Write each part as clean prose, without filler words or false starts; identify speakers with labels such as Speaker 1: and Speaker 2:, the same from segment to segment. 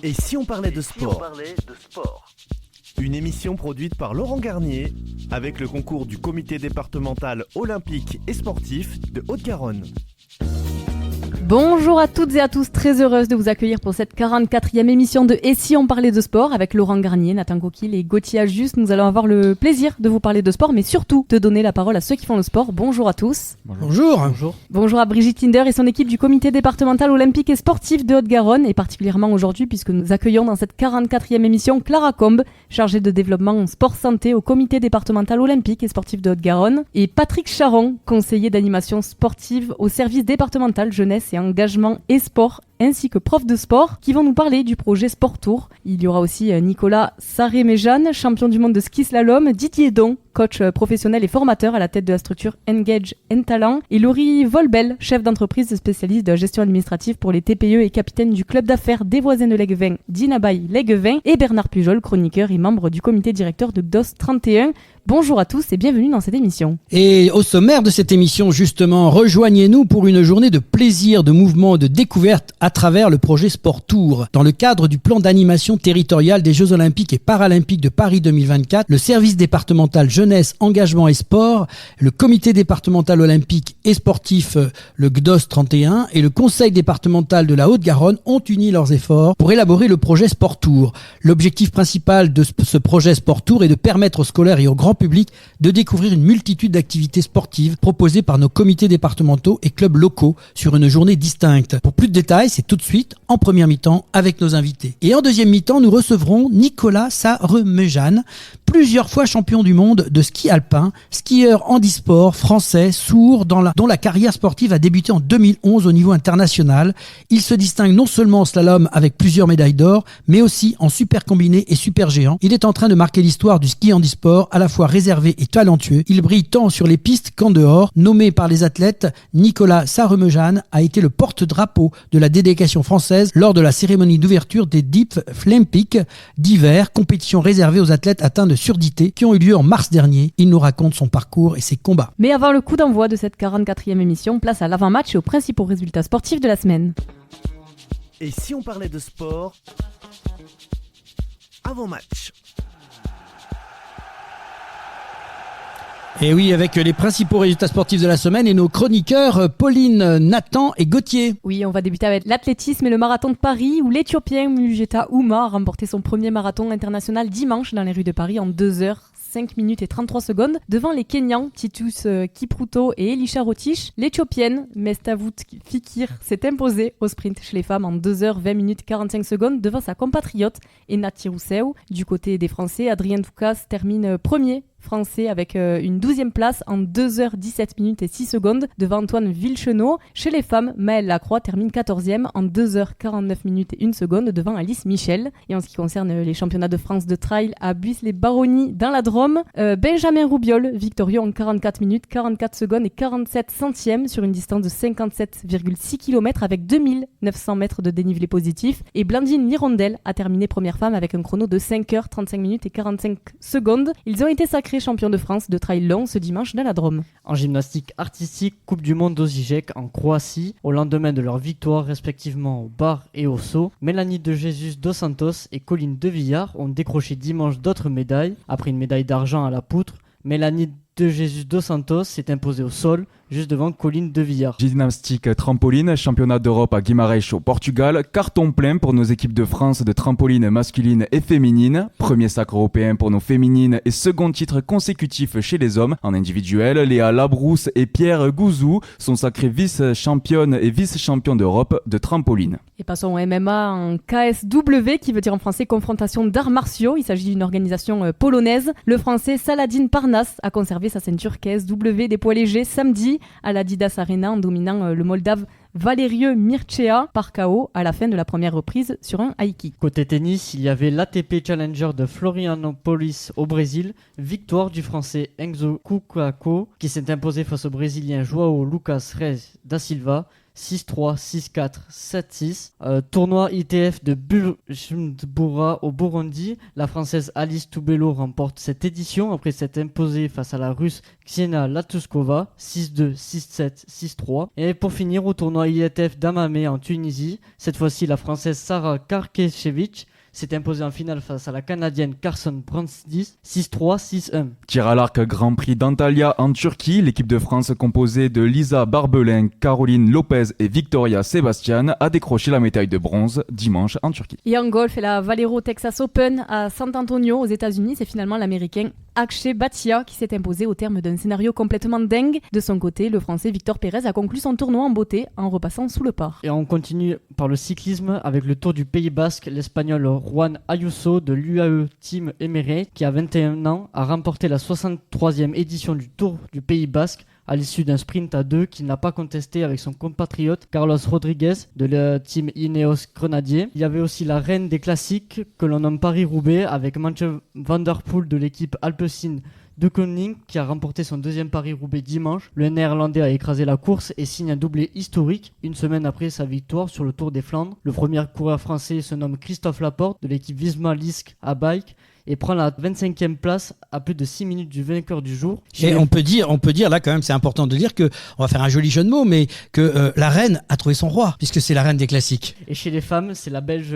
Speaker 1: Et si on parlait de sport? Une émission produite par Laurent Garnier avec le concours du comité départemental olympique et sportif de Haute-Garonne.
Speaker 2: Bonjour à toutes et à tous, très heureuse de vous accueillir pour cette 44e émission de Et si on parlait de sport avec Laurent Garnier, Nathan Coquille et Gauthier Agius. Nous allons avoir le plaisir de vous parler de sport, mais surtout de donner la parole à ceux qui font le sport. Bonjour à tous.
Speaker 3: Bonjour.
Speaker 2: Bonjour à Brigitte Tinder et son équipe du comité départemental olympique et sportif de Haute-Garonne, et particulièrement aujourd'hui puisque nous accueillons dans cette 44e émission Clara Combe, chargée de développement sport-santé au comité départemental olympique et sportif de Haute-Garonne, et Patrick Charon, conseiller d'animation sportive au service départemental jeunesse et engagement et sport, ainsi que prof de sport, qui vont nous parler du projet Sport Tour. Il y aura aussi Nicolas Sarré-Méjeanne, champion du monde de ski slalom, Didier Don, coach professionnel et formateur à la tête de la structure Engage and Talent, et Laurie Volbel, chef d'entreprise spécialiste de la gestion administrative pour les TPE et capitaine du club d'affaires des voisins de Leguevin, Dinabaye Leguevin, et Bernard Pujol, chroniqueur et membre du comité directeur de GDOS 31. Bonjour à tous et bienvenue dans cette émission.
Speaker 3: Et au sommaire de cette émission, justement, rejoignez-nous pour une journée de plaisir, de mouvement, de découverte à travers le projet Sport Tour. Dans le cadre du plan d'animation territoriale des Jeux Olympiques et Paralympiques de Paris 2024, le service départemental jeunesse, engagement et sport, le comité départemental olympique et sportif, le GDOS 31 et le conseil départemental de la Haute-Garonne ont uni leurs efforts pour élaborer le projet Sport Tour. L'objectif principal de ce projet Sport Tour est de permettre aux scolaires et au grand public de découvrir une multitude d'activités sportives proposées par nos comités départementaux et clubs locaux sur une journée distincte. Pour plus de détails, c'est tout de suite en première mi-temps avec nos invités. Et en deuxième mi-temps, nous recevrons Nicolas Sarré-Méjeanne, plusieurs fois champion du monde de ski alpin, skieur handisport français, sourd, dont la carrière sportive a débuté en 2011 au niveau international. Il se distingue non seulement en slalom avec plusieurs médailles d'or, mais aussi en super combiné et super géant. Il est en train de marquer l'histoire du ski handisport, à la fois réservé et talentueux. Il brille tant sur les pistes qu'en dehors. Nommé par les athlètes, Nicolas Sarré-Méjeanne a été le porte-drapeau de la délégation française lors de la cérémonie d'ouverture des Deep Flympics d'hiver, compétition réservée aux athlètes atteints de surdité qui ont eu lieu en mars dernier. Il nous raconte son parcours et ses combats.
Speaker 2: Mais avant le coup d'envoi de cette 44e émission, place à l'avant-match et aux principaux résultats sportifs de la semaine.
Speaker 1: Et si on parlait de sport? Avant-match.
Speaker 3: Et oui, avec les principaux résultats sportifs de la semaine et nos chroniqueurs Pauline, Nathan et Gauthier.
Speaker 2: Oui, on va débuter avec l'athlétisme et le marathon de Paris où l'Éthiopien Mulugeta Ouma a remporté son premier marathon international dimanche dans les rues de Paris en 2h. 5 minutes et 33 secondes devant les Kenyans Titus Kipruto et Elisha Rotich. L'Éthiopienne Mestavut Fikir s'est imposée au sprint chez les femmes en 2h 20 minutes 45 secondes devant sa compatriote Enati Rousseau. Du côté des Français, Adrien Doukas termine premier français avec une 12e place en 2h 17 minutes et 6 secondes devant Antoine Villechenot. Chez les femmes, Maëlle Lacroix termine 14e en 2h 49 minutes et 1 seconde devant Alice Michel. Et en ce qui concerne les championnats de France de trail à Buis-les-Baronnies dans la Drôme, Benjamin Roubiol, victorieux en 44 minutes, 44 secondes et 47 centièmes sur une distance de 57,6 km avec 2900 mètres de dénivelé positif. Et Blandine Lirondelle a terminé première femme avec un chrono de 5h 35 minutes et 45 secondes. Ils ont été sacrés champions de France de trail long ce dimanche dans la Drôme.
Speaker 4: En gymnastique artistique, Coupe du monde d'Osijek en Croatie, au lendemain de leur victoire respectivement au bar et au saut, Mélanie de Jesus dos Santos et Colline de Villard ont décroché dimanche d'autres médailles. Après une médaille d'argent à la poutre, Mélanie de Jesus dos Santos s'est imposée au sol, juste devant Colline de Villard.
Speaker 5: Gymnastique trampoline, championnat d'Europe à Guimarães au Portugal, carton plein pour nos équipes de France de trampoline masculine et féminine, premier sacre européen pour nos féminines et second titre consécutif chez les hommes. En individuel, Léa Labrousse et Pierre Gouzou sont sacrés vice-championnes et vice-champions d'Europe de trampoline.
Speaker 2: Et passons au MMA en KSW, qui veut dire en français confrontation d'arts martiaux. Il s'agit d'une organisation polonaise. Le français Saladin Parnas a conservé sa ceinture KSW des poids légers samedi à l'Adidas Arena en dominant le Moldave Valeriu Mircea par KO à la fin de la première reprise sur un high kick.
Speaker 4: Côté tennis, il y avait l'ATP Challenger de Florianópolis au Brésil, victoire du français Enzo Cucacao qui s'est imposé face au brésilien João Lucas Reis da Silva 6-3, 6-4, 7-6. Tournoi ITF de Bujumbura au Burundi. La Française Alice Toubello remporte cette édition après s'être imposée face à la Russe Ksenia Latuskova 6-2, 6-7, 6-3. Et pour finir, au tournoi ITF d'Hammamet en Tunisie, cette fois-ci la Française Sara Karkeshevich s'est imposée en finale face à la Canadienne Carson Brandis 6-3, 6-1.
Speaker 5: Tir à l'arc Grand Prix d'Antalya en Turquie, l'équipe de France composée de Lisa Barbelin, Caroline Lopez et Victoria Sebastian a décroché la médaille de bronze dimanche en Turquie.
Speaker 2: Et en golf, la Valero Texas Open à San Antonio aux États-Unis, c'est finalement l'Américain Akshay Bhatia qui s'est imposé au terme d'un scénario complètement dingue. De son côté, le Français Victor Pérez a conclu son tournoi en beauté en repassant sous le par.
Speaker 4: Et on continue par le cyclisme avec le Tour du Pays Basque. L'Espagnol Juan Ayuso de l'UAE Team Emirates, qui a 21 ans, a remporté la 63e édition du Tour du Pays Basque à l'issue d'un sprint à deux qu'il n'a pas contesté avec son compatriote Carlos Rodriguez de la team Ineos Grenadier. Il y avait aussi la reine des classiques que l'on nomme Paris-Roubaix avec Mathieu Van Der Poel de l'équipe Alpecin de Koning qui a remporté son deuxième Paris-Roubaix dimanche. Le Néerlandais a écrasé la course et signe un doublé historique une semaine après sa victoire sur le Tour des Flandres. Le premier coureur français se nomme Christophe Laporte de l'équipe Visma Lease à Bike et prend la 25e place à plus de 6 minutes du vainqueur du jour.
Speaker 3: Et on peut dire là quand même, c'est important de dire que, on va faire un joli jeu de mots, mais que la reine a trouvé son roi, puisque c'est la reine des classiques.
Speaker 4: Et chez les femmes, c'est la Belge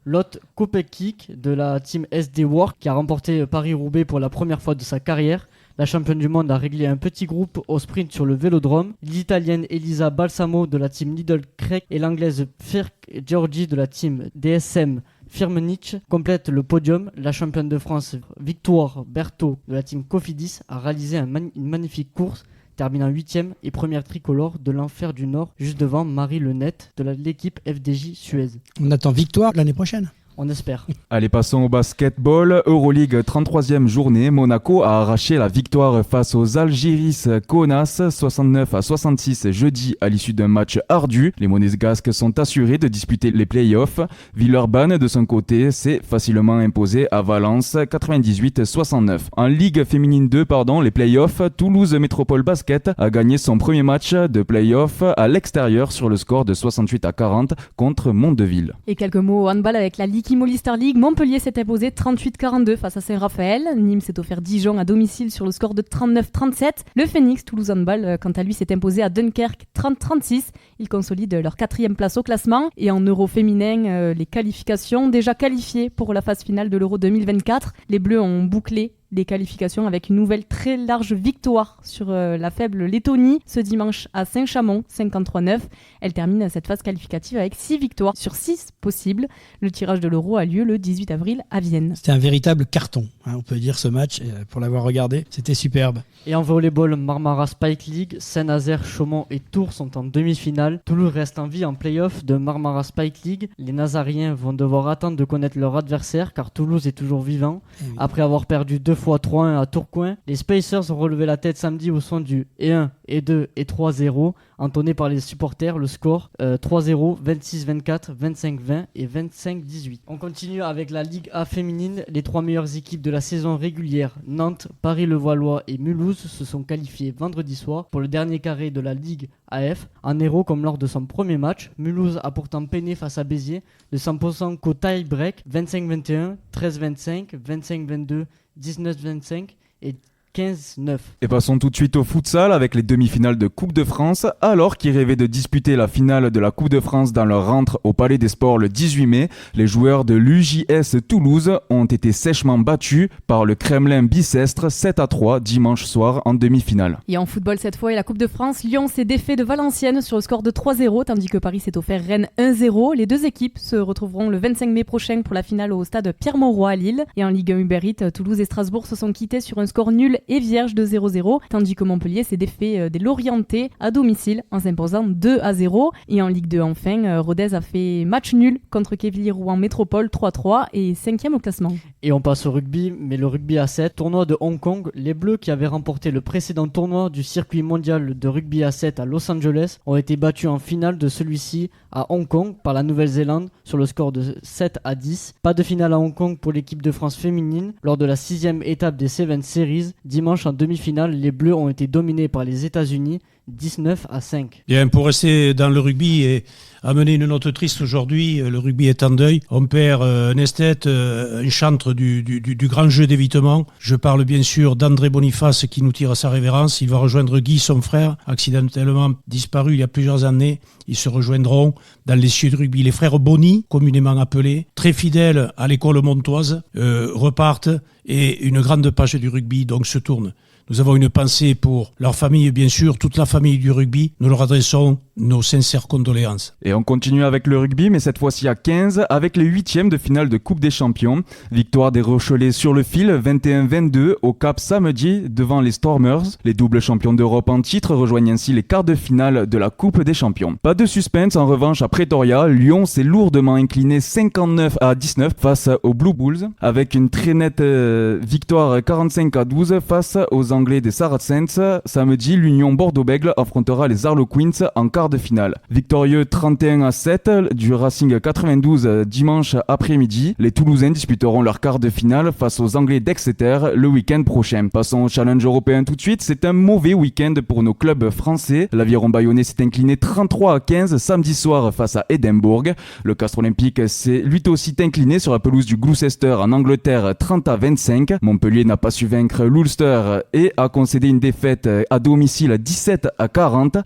Speaker 4: Lotte Kopecky de la team SD Work qui a remporté Paris-Roubaix pour la première fois de sa carrière. La championne du monde a réglé un petit groupe au sprint sur le vélodrome. L'italienne Elisa Balsamo de la team Lidl Trek et l'anglaise Firk Georgi de la team DSM Firmenich complète le podium. La championne de France Victoire Berthaud de la team Cofidis a réalisé une magnifique course, terminant 8e et première tricolore de l'Enfer du Nord, juste devant Marie Lenette de l'équipe FDJ Suez.
Speaker 3: On attend Victoire l'année prochaine.
Speaker 4: On espère.
Speaker 5: Allez, passons au basketball. Euroleague 33e journée. Monaco a arraché la victoire face aux Algiris Kaunas 69-66 jeudi à l'issue d'un match ardu. Les Monégasques sont assurés de disputer les playoffs. Villeurbanne, de son côté, s'est facilement imposé à Valence 98-69. En Ligue féminine 2, les playoffs, Toulouse Métropole Basket a gagné son premier match de playoff à l'extérieur sur le score de 68-40 contre Mondeville.
Speaker 2: Et quelques mots au handball avec la Ligue Imoli Star League. Montpellier s'est imposé 38-42 face à Saint-Raphaël. Nîmes s'est offert Dijon à domicile sur le score de 39-37. Le Phoenix Toulouse Handball, quant à lui, s'est imposé à Dunkerque 30-36. Ils consolident leur 4e place au classement. Et en Euro féminin, les qualifications déjà qualifiées pour la phase finale de l'Euro 2024. Les Bleus ont bouclé les qualifications avec une nouvelle très large victoire sur la faible Lettonie ce dimanche à Saint-Chamond, 53-9. Elle termine cette phase qualificative avec 6 victoires sur 6 possibles. Le tirage de l'Euro a lieu le 18 avril à Vienne.
Speaker 3: C'était un véritable carton, on peut dire, ce match, pour l'avoir regardé. C'était superbe.
Speaker 4: Et en volleyball, Marmara Spike League, Saint-Nazaire, Chaumont et Tours sont en demi-finale. Toulouse reste en vie en play-off de Marmara Spike League. Les Nazariens vont devoir attendre de connaître leur adversaire car Toulouse est toujours vivant. Oui. Après avoir perdu 2 fois 3-1 à Tourcoing, les Spacers ont relevé la tête samedi au son du et 1, et 2 et 3-0, entonné par les supporters. Le score 3-0, 26-24, 25-20 et 25-18. On continue avec la Ligue A féminine. Les 3 meilleures équipes de la saison régulière, Nantes, Paris-le-Valois et Mulhouse, se sont qualifiées vendredi soir pour le dernier carré de la Ligue AF. En héros comme lors de son premier match, Mulhouse a pourtant peiné face à Béziers, ne s'imposant qu'au tie-break 25-21, 13-25, 25-22, 19-25 et 15-9.
Speaker 5: Et passons tout de suite au futsal avec les demi-finales de Coupe de France. Alors qu'ils rêvaient de disputer la finale de la Coupe de France dans leur rentre au Palais des Sports le 18 mai, les joueurs de l'UJS Toulouse ont été sèchement battus par le Kremlin Bicestre 7-3 dimanche soir en demi-finale.
Speaker 2: Et en football cette fois, et la Coupe de France, Lyon s'est défait de Valenciennes sur le score de 3-0, tandis que Paris s'est offert Rennes 1-0. Les deux équipes se retrouveront le 25 mai prochain pour la finale au stade Pierre-Mauroy à Lille. Et en Ligue 1 Uber Eats, Toulouse et Strasbourg se sont quittés sur un score nul et vierge de 0-0, tandis que Montpellier s'est défait des Lorientais à domicile en s'imposant 2-0. Et en Ligue 2 enfin, Rodez a fait match nul contre Quevilly-Rouen Métropole 3-3 et 5e au classement.
Speaker 4: Et on passe au rugby, mais le rugby à 7, tournoi de Hong Kong. Les Bleus qui avaient remporté le précédent tournoi du circuit mondial de rugby à 7 à Los Angeles ont été battus en finale de celui-ci à Hong Kong par la Nouvelle-Zélande sur le score de 7-10. Pas de finale à Hong Kong pour l'équipe de France féminine lors de la 6e étape des Seven Series. Dimanche en demi-finale, les Bleus ont été dominés par les États-Unis 19-5.
Speaker 6: Bien, pour rester dans le rugby et amener une note triste aujourd'hui, le rugby est en deuil. On perd un esthète, un chantre du grand jeu d'évitement. Je parle bien sûr d'André Boniface qui nous tire à sa révérence. Il va rejoindre Guy, son frère, accidentellement disparu il y a plusieurs années. Ils se rejoindront dans les cieux du rugby. Les frères Boni, communément appelés, très fidèles à l'école montoise, repartent et une grande page du rugby donc se tourne. Nous avons une pensée pour leur famille, bien sûr, toute la famille du rugby. Nous leur adressons nos sincères condoléances.
Speaker 5: Et on continue avec le rugby, mais cette fois-ci à 15, avec les 8e de finale de Coupe des Champions. Victoire des Rochelais sur le fil, 21-22 au Cap samedi devant les Stormers. Les doubles champions d'Europe en titre rejoignent ainsi les quarts de finale de la Coupe des Champions. Pas de suspense en revanche à Pretoria. Lyon s'est lourdement incliné 59-19 face aux Blue Bulls, avec une très nette victoire 45-12 face aux Anglais des Saracens. Samedi, l'Union Bordeaux-Bègles affrontera les Harlequins en quart de finale. Victorieux 31-7 du Racing 92 dimanche après-midi. Les Toulousains disputeront leur quart de finale face aux Anglais d'Exeter le week-end prochain. Passons au challenge européen tout de suite. C'est un mauvais week-end pour nos clubs français. L'Aviron Bayonnais s'est incliné 33-15 samedi soir face à Édimbourg. Le Castres Olympique s'est lui aussi incliné sur la pelouse du Gloucester en Angleterre 30-25. Montpellier n'a pas su vaincre l'Ulster et a concédé une défaite à domicile 17-40.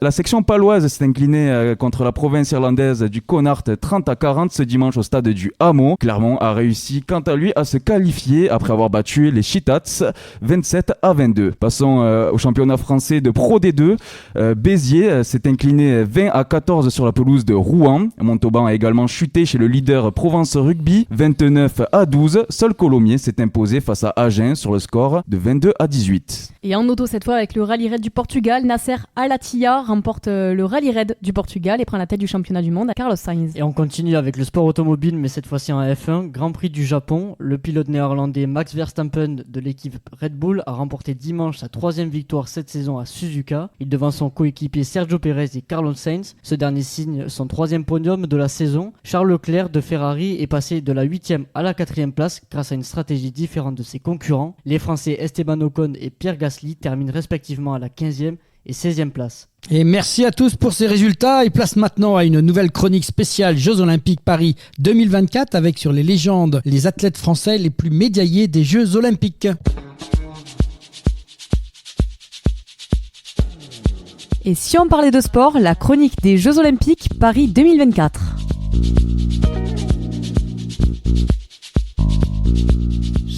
Speaker 5: La section paloise s'est inclinée contre la province irlandaise du Connacht 30-40 ce dimanche au stade du Hameau. Clermont a réussi quant à lui à se qualifier après avoir battu les Cheetahs 27-22. Passons au championnat français de Pro D2. Béziers s'est incliné 20-14 sur la pelouse de Rouen. Montauban a également chuté chez le leader Provence Rugby 29-12. Seul Colomiers s'est imposé face à Agen sur le score de 22-18.
Speaker 2: Et en auto cette fois avec le Rallye Raid du Portugal, Nasser Al-Attiyah remporte le Rallye Raid du Portugal et prend la tête du championnat du monde à Carlos Sainz.
Speaker 4: Et on continue avec le sport automobile, mais cette fois-ci en F1. Grand Prix du Japon, le pilote néerlandais Max Verstappen de l'équipe Red Bull a remporté dimanche sa 3e victoire cette saison à Suzuka. Il devance son coéquipier Sergio Pérez et Carlos Sainz. Ce dernier signe son 3e podium de la saison. Charles Leclerc de Ferrari est passé de la 8e à la 4e place grâce à une stratégie différente de ses concurrents. Les Français Esteban Ocon et Pierre Gasly terminent respectivement à la 15e et 16e place.
Speaker 3: Et merci à tous pour ces résultats et place maintenant à une nouvelle chronique spéciale Jeux Olympiques Paris 2024 avec sur les légendes, les athlètes français les plus médaillés des Jeux Olympiques.
Speaker 2: Et si on parlait de sport, la chronique des Jeux Olympiques Paris 2024.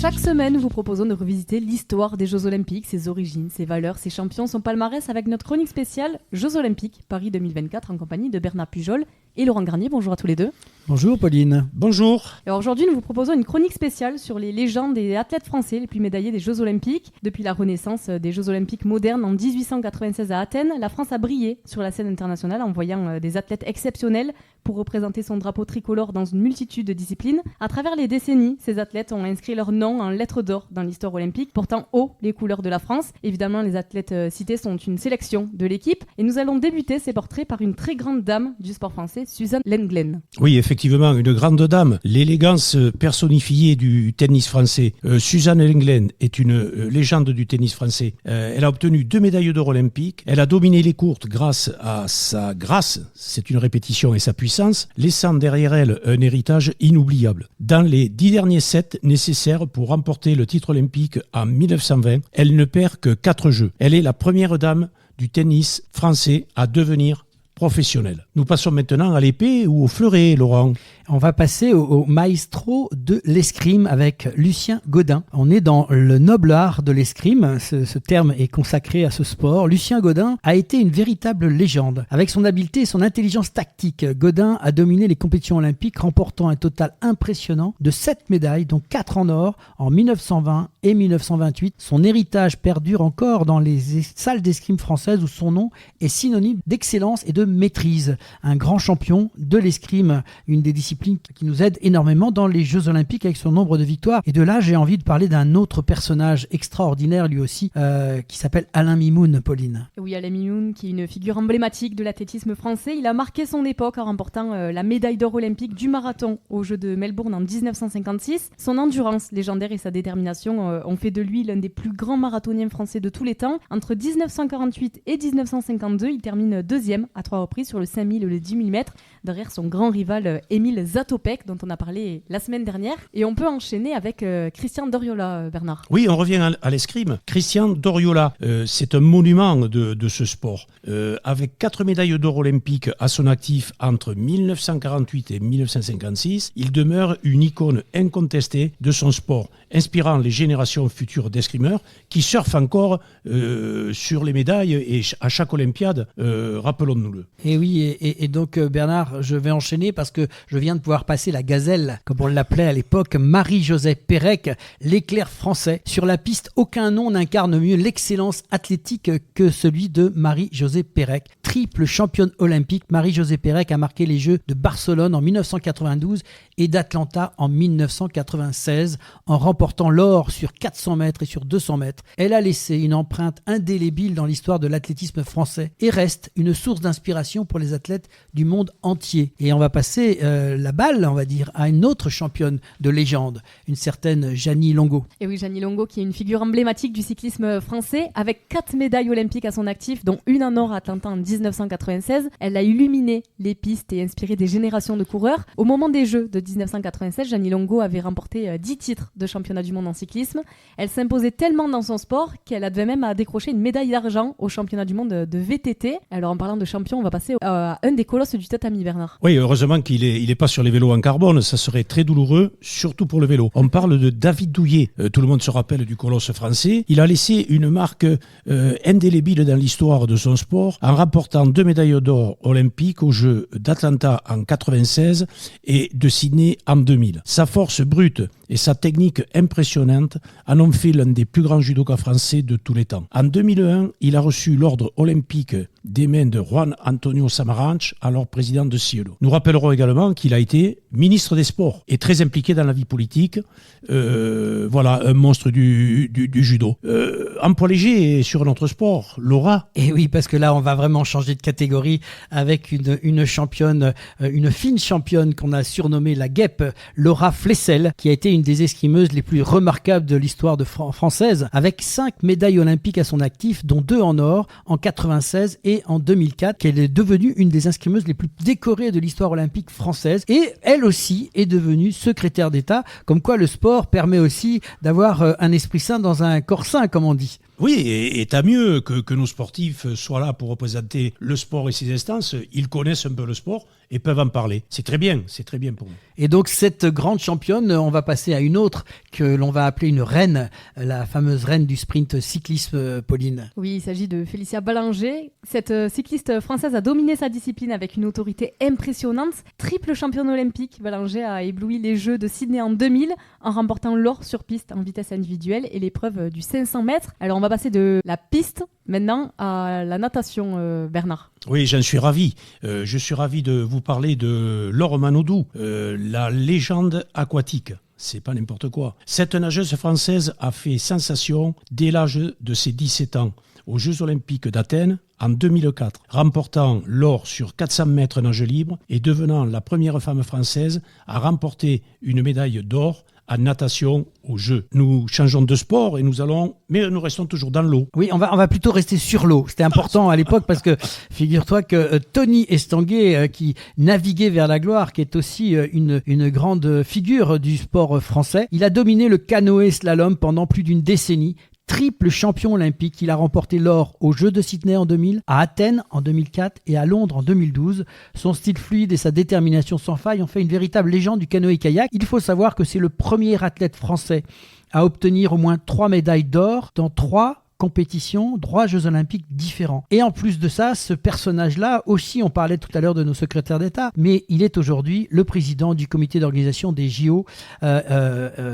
Speaker 2: Chaque semaine, nous vous proposons de revisiter l'histoire des Jeux Olympiques, ses origines, ses valeurs, ses champions, son palmarès avec notre chronique spéciale Jeux Olympiques Paris 2024 en compagnie de Bernard Pujol et Laurent Garnier. Bonjour à tous les deux.
Speaker 3: Bonjour Pauline.
Speaker 6: Bonjour.
Speaker 2: Alors aujourd'hui, nous vous proposons une chronique spéciale sur les légendes des athlètes français les plus médaillés des Jeux Olympiques. Depuis la renaissance des Jeux Olympiques modernes en 1896 à Athènes, la France a brillé sur la scène internationale en voyant des athlètes exceptionnels pour représenter son drapeau tricolore dans une multitude de disciplines. À travers les décennies, ces athlètes ont inscrit leur nom en lettres d'or dans l'histoire olympique, portant haut les couleurs de la France. Évidemment, les athlètes cités sont une sélection de l'équipe. Et nous allons débuter ces portraits par une très grande dame du sport français, Suzanne Lenglen.
Speaker 6: Oui, effectivement, une grande dame, l'élégance personnifiée du tennis français. Suzanne Lenglen est une légende du tennis français. Elle a obtenu 2 médailles d'or olympiques. Elle a dominé les courtes grâce à sa grâce, c'est une répétition, et sa puissance, laissant derrière elle un héritage inoubliable. Dans les 10 derniers sets nécessaires pour remporter le titre olympique en 1920, elle ne perd que 4 jeux. Elle est la première dame du tennis français à devenir professionnelle. Nous passons maintenant à l'épée ou au fleuret, Laurent.
Speaker 3: On va passer au maestro de l'escrime avec Lucien Godin. On est dans le noble art de l'escrime. Ce terme est consacré à ce sport. Lucien Godin a été une véritable légende. Avec son habileté et son intelligence tactique, Godin a dominé les compétitions olympiques, remportant un total impressionnant de 7 médailles, dont 4 en or en 1920 et 1928. Son héritage perdure encore dans les salles d'escrime françaises où son nom est synonyme d'excellence et de maîtrise. Un grand champion de l'escrime, une des disciplines discipline qui nous aide énormément dans les Jeux Olympiques avec son nombre de victoires. Et de là, j'ai envie de parler d'un autre personnage extraordinaire lui aussi, qui s'appelle Alain Mimoun, Pauline.
Speaker 2: Oui, Alain Mimoun, qui est une figure emblématique de l'athlétisme français. Il a marqué son époque en remportant la médaille d'or olympique du marathon aux Jeux de Melbourne en 1956. Son endurance légendaire et sa détermination ont fait de lui l'un des plus grands marathoniens français de tous les temps. Entre 1948 et 1952, il termine deuxième à 3 reprises sur le 5000 et le 10 000 mètres, derrière son grand rival Émile Zatopek, dont on a parlé la semaine dernière. Et on peut enchaîner avec Christian Doriola, Bernard.
Speaker 6: Oui, on revient à l'escrime. Christian Doriola, c'est un monument de ce sport. Avec 4 médailles d'or olympiques à son actif entre 1948 et 1956, il demeure une icône incontestée de son sport, inspirant les générations futures d'escrimeurs qui surfent encore sur les médailles et à chaque Olympiade, rappelons-nous-le.
Speaker 3: Et oui, et donc Bernard, je vais enchaîner parce que je viens de pouvoir passer la gazelle, comme on l'appelait à l'époque, Marie-Josée Pérec, l'éclair français. Sur la piste, aucun nom n'incarne mieux l'excellence athlétique que celui de Marie-Josée Pérec. Triple championne olympique, Marie-Josée Pérec a marqué les Jeux de Barcelone en 1992 et d'Atlanta en 1996 en remportant l'or sur 400 mètres et sur 200 mètres. Elle a laissé une empreinte indélébile dans l'histoire de l'athlétisme français et reste une source d'inspiration pour les athlètes du monde entier. Et on va passer la balle, on va dire, à une autre championne de légende, une certaine Jeannie Longo.
Speaker 2: Et oui, Jeannie Longo, qui est une figure emblématique du cyclisme français, avec 4 médailles olympiques à son actif, dont une en or à Atlanta en 1996. Elle a illuminé les pistes et inspiré des générations de coureurs. Au moment des Jeux de 1996, Jeannie Longo avait remporté 10 titres de championnat du monde en cyclisme. Elle s'imposait tellement dans son sport qu'elle avait même à décrocher une médaille d'argent au championnat du monde de VTT. Alors en parlant de champion, on va passer à un des colosses du tatami, Bernard.
Speaker 6: Oui, heureusement qu'il est pas sur les vélos en carbone, ça serait très douloureux, surtout pour le vélo. On parle de David Douillet, tout le monde se rappelle du colosse français. Il a laissé une marque indélébile dans l'histoire de son sport en remportant 2 médailles d'or olympiques aux Jeux d'Atlanta en 96 et de Sydney en 2000. Sa force brute et sa technique impressionnante en ont fait l'un des plus grands judokas français de tous les temps. En 2001, il a reçu l'ordre olympique des mains de Juan Antonio Samaranch, alors président de Cielo. Nous rappellerons également qu'il a été ministre des Sports et très impliqué dans la vie politique. Voilà, un monstre du judo. En poids léger et sur notre sport, Laura.
Speaker 3: Et oui, parce que là, on va vraiment changer de catégorie avec une championne, une fine championne qu'on a surnommée la guêpe, Laura Flessel, qui a été une des escrimeuses les plus remarquables de l'histoire française, avec 5 médailles olympiques à son actif, dont 2 en or en 96 et en 2004, qu'elle est devenue une des escrimeuses les plus décorées de l'histoire olympique française. Et elle aussi est devenue secrétaire d'État, comme quoi le sport permet aussi d'avoir un esprit sain dans un corps sain, comme on dit.
Speaker 6: Oui, et tant mieux que nos sportifs soient là pour représenter le sport et ses instances. Ils connaissent un peu le sport et peuvent en parler. C'est très bien pour nous.
Speaker 3: Et donc cette grande championne, on va passer à une autre que l'on va appeler une reine, la fameuse reine du sprint cyclisme, Pauline.
Speaker 2: Oui, il s'agit de Félicia Ballanger. Cette cycliste française a dominé sa discipline avec une autorité impressionnante. Triple championne olympique, Ballanger a ébloui les Jeux de Sydney en 2000 en remportant l'or sur piste en vitesse individuelle et l'épreuve du 500 mètres. Alors on va passer de la piste maintenant à la natation, Bernard.
Speaker 6: Oui, j'en suis ravi. Je suis ravi de vous parler de Laure Manodou, la légende aquatique. C'est pas n'importe quoi. Cette nageuse française a fait sensation dès l'âge de ses 17 ans aux Jeux Olympiques d'Athènes en 2004, remportant l'or sur 400 mètres nage libre et devenant la première femme française à remporter une médaille d'or en natation aux Jeux. Nous changeons de sport et mais nous restons toujours dans l'eau.
Speaker 3: Oui, on va plutôt rester sur l'eau. C'était important à l'époque parce que figure-toi que Tony Estanguet, qui naviguait vers la gloire, qui est aussi une grande figure du sport français, il a dominé le canoë slalom pendant plus d'une décennie. Triple champion olympique, il a remporté l'or aux Jeux de Sydney en 2000, à Athènes en 2004 et à Londres en 2012. Son style fluide et sa détermination sans faille ont fait une véritable légende du canoë-kayak. Il faut savoir que c'est le premier athlète français à obtenir au moins 3 médailles d'or dans 3 compétitions, 3 Jeux Olympiques différents. Et en plus de ça, ce personnage-là, aussi on parlait tout à l'heure de nos secrétaires d'État, mais il est aujourd'hui le président du comité d'organisation des JO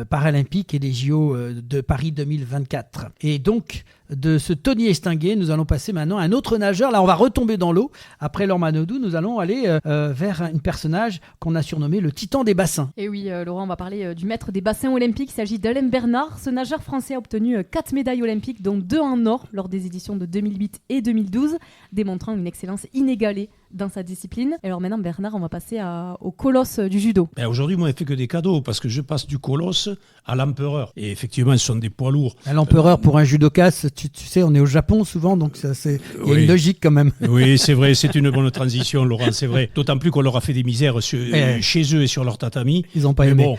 Speaker 3: paralympiques et des JO de Paris 2024. Et donc, de ce Tony Estinguet, nous allons passer maintenant à un autre nageur. Là, on va retomber dans l'eau. Après Laure Manodou, nous allons aller vers un personnage qu'on a surnommé le Titan des bassins.
Speaker 2: Et oui, Laurent, on va parler du maître des bassins olympiques. Il s'agit d'Alain Bernard. Ce nageur français a obtenu 4 médailles olympiques, dont 2 en or lors des éditions de 2008 et 2012, démontrant une excellence inégalée dans sa discipline. Et alors maintenant, Bernard, on va passer au colosse du judo.
Speaker 6: Aujourd'hui, moi, je ne fais que des cadeaux parce que je passe du colosse à l'empereur. Et effectivement, ce sont des poids lourds.
Speaker 3: L'empereur, pour un judoka, tu sais, on est au Japon souvent, donc il y a une logique quand même.
Speaker 6: Oui, c'est vrai, c'est une bonne transition, Laurent, c'est vrai. D'autant plus qu'on leur a fait des misères chez eux et sur leur tatami.
Speaker 3: Ils n'ont pas aimé.
Speaker 6: Bon,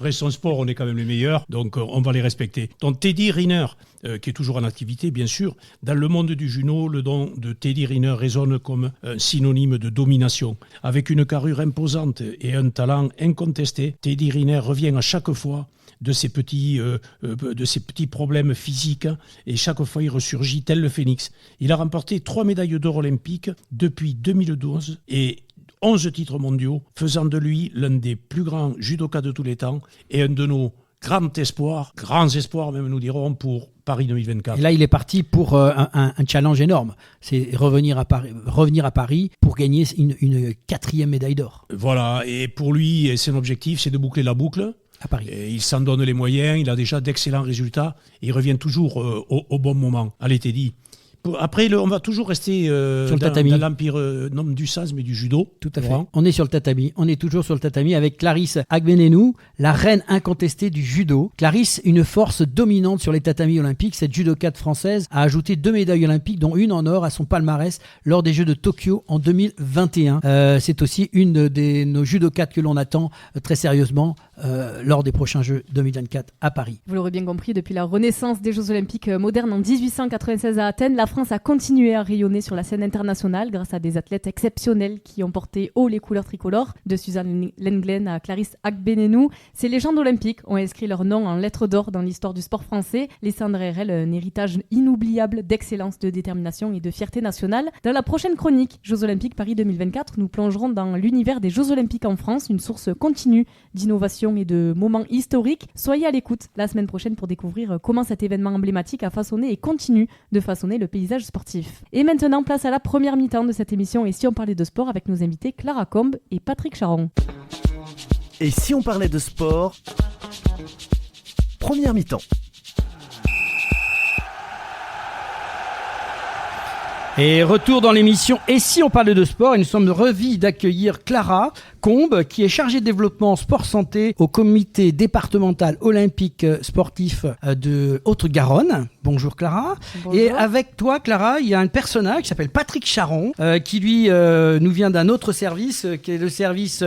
Speaker 6: restons sport, on est quand même les meilleurs, donc on va les respecter. Donc Teddy Riner, qui est toujours en activité, bien sûr. Dans le monde du judo, le nom de Teddy Riner résonne comme un synonyme de domination. Avec une carrure imposante et un talent incontesté, Teddy Riner revient à chaque fois de ces petits problèmes physiques et chaque fois il ressurgit tel le phénix. Il a remporté 3 médailles d'or olympiques depuis 2012 et 11 titres mondiaux, faisant de lui l'un des plus grands judokas de tous les temps et un de nos grands espoirs même nous dirons, pour Paris 2024.
Speaker 3: Et là, il est parti pour un challenge énorme. C'est revenir à Paris pour gagner une 4e médaille d'or.
Speaker 6: Voilà, et pour lui, son objectif, c'est de boucler la boucle.
Speaker 3: À Paris.
Speaker 6: Et il s'en donne les moyens, il a déjà d'excellents résultats, et il revient toujours au bon moment. Allez, Teddy. Après, on va toujours rester dans l'empire, non du sas, mais du judo.
Speaker 3: Tout à fait. On est sur le tatami. On est toujours sur le tatami avec Clarisse Agbenenou, la reine incontestée du judo. Clarisse, une force dominante sur les tatamis olympiques. Cette judokate française a ajouté 2 médailles olympiques, dont une en or, à son palmarès lors des Jeux de Tokyo en 2021. C'est aussi une de nos judokates que l'on attend très sérieusement lors des prochains Jeux 2024 à Paris.
Speaker 2: Vous l'aurez bien compris, depuis la renaissance des Jeux olympiques modernes en 1896 à Athènes, la France a continué à rayonner sur la scène internationale grâce à des athlètes exceptionnels qui ont porté haut les couleurs tricolores, de Suzanne Lenglen à Clarisse Agbenenou. Ces légendes olympiques ont inscrit leur nom en lettres d'or dans l'histoire du sport français, laissant derrière elles un héritage inoubliable d'excellence, de détermination et de fierté nationale. Dans la prochaine chronique Jeux olympiques Paris 2024, nous plongerons dans l'univers des Jeux olympiques en France, une source continue d'innovation et de moments historiques. Soyez à l'écoute la semaine prochaine pour découvrir comment cet événement emblématique a façonné et continue de façonner le paysage sportif. Et maintenant, place à la première mi-temps de cette émission Et si on parlait de sport avec nos invités Clara Combe et Patrick Charon.
Speaker 1: Et si on parlait de sport, première mi-temps.
Speaker 3: Et retour dans l'émission Et si on parlait de sport, et nous sommes ravis d'accueillir Clara Combe, qui est chargée de développement sport santé au comité départemental olympique sportif de Haute-Garonne. Bonjour Clara. Bonjour. Et avec toi Clara, il y a un personnage qui s'appelle Patrick Charon, qui lui nous vient d'un autre service, qui est le service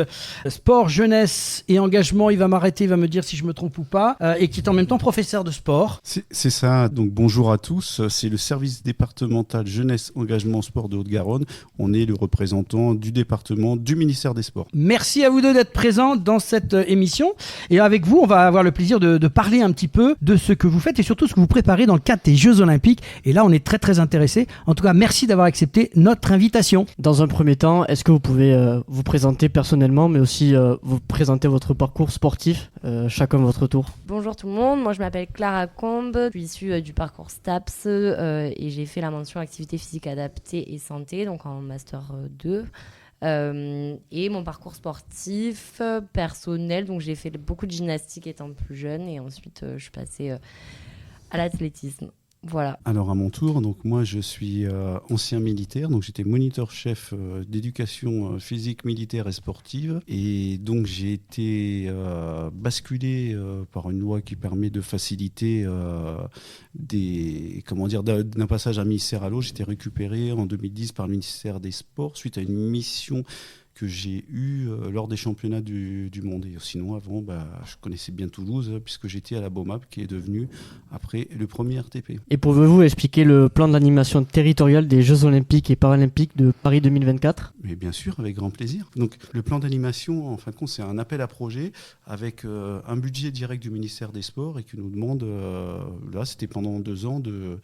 Speaker 3: sport, jeunesse et engagement. Il va m'arrêter, il va me dire si je me trompe ou pas, et qui est en même temps professeur de sport.
Speaker 7: C'est ça, donc bonjour à tous, c'est le service départemental jeunesse, engagement, sport de Haute-Garonne. On est le représentant du département du ministère des Sports.
Speaker 3: Merci à vous deux d'être présents dans cette émission. Et avec vous, on va avoir le plaisir de parler un petit peu de ce que vous faites et surtout ce que vous préparez dans le cadre des Jeux Olympiques. Et là, on est très très intéressés. En tout cas, merci d'avoir accepté notre invitation.
Speaker 4: Dans un premier temps, est-ce que vous pouvez vous présenter personnellement, mais aussi vous présenter votre parcours sportif, chacun votre tour?
Speaker 8: Bonjour tout le monde, moi je m'appelle Clara Combe, je suis issue du parcours STAPS et j'ai fait la mention activité physique adaptée et santé, donc en Master 2. Et mon parcours sportif personnel, donc j'ai fait beaucoup de gymnastique étant plus jeune et ensuite je suis passée à l'athlétisme. Voilà.
Speaker 7: Alors à mon tour, donc moi je suis ancien militaire, donc j'étais moniteur-chef d'éducation physique, militaire et sportive, et donc j'ai été basculé par une loi qui permet de faciliter d'un passage d'un ministère à l'autre. J'étais récupéré en 2010 par le ministère des Sports suite à une mission que j'ai eu lors des championnats du monde. Et sinon, avant, je connaissais bien Toulouse, puisque j'étais à la BOMAP, qui est devenu, après, le premier RTP.
Speaker 4: Et pouvez-vous expliquer le plan d'animation territoriale des Jeux Olympiques et Paralympiques de Paris 2024 ?
Speaker 7: Mais bien sûr, avec grand plaisir. Donc, le plan d'animation, en fin de compte, c'est un appel à projet avec un budget direct du ministère des Sports et qui nous demande, là, c'était pendant 2 ans, de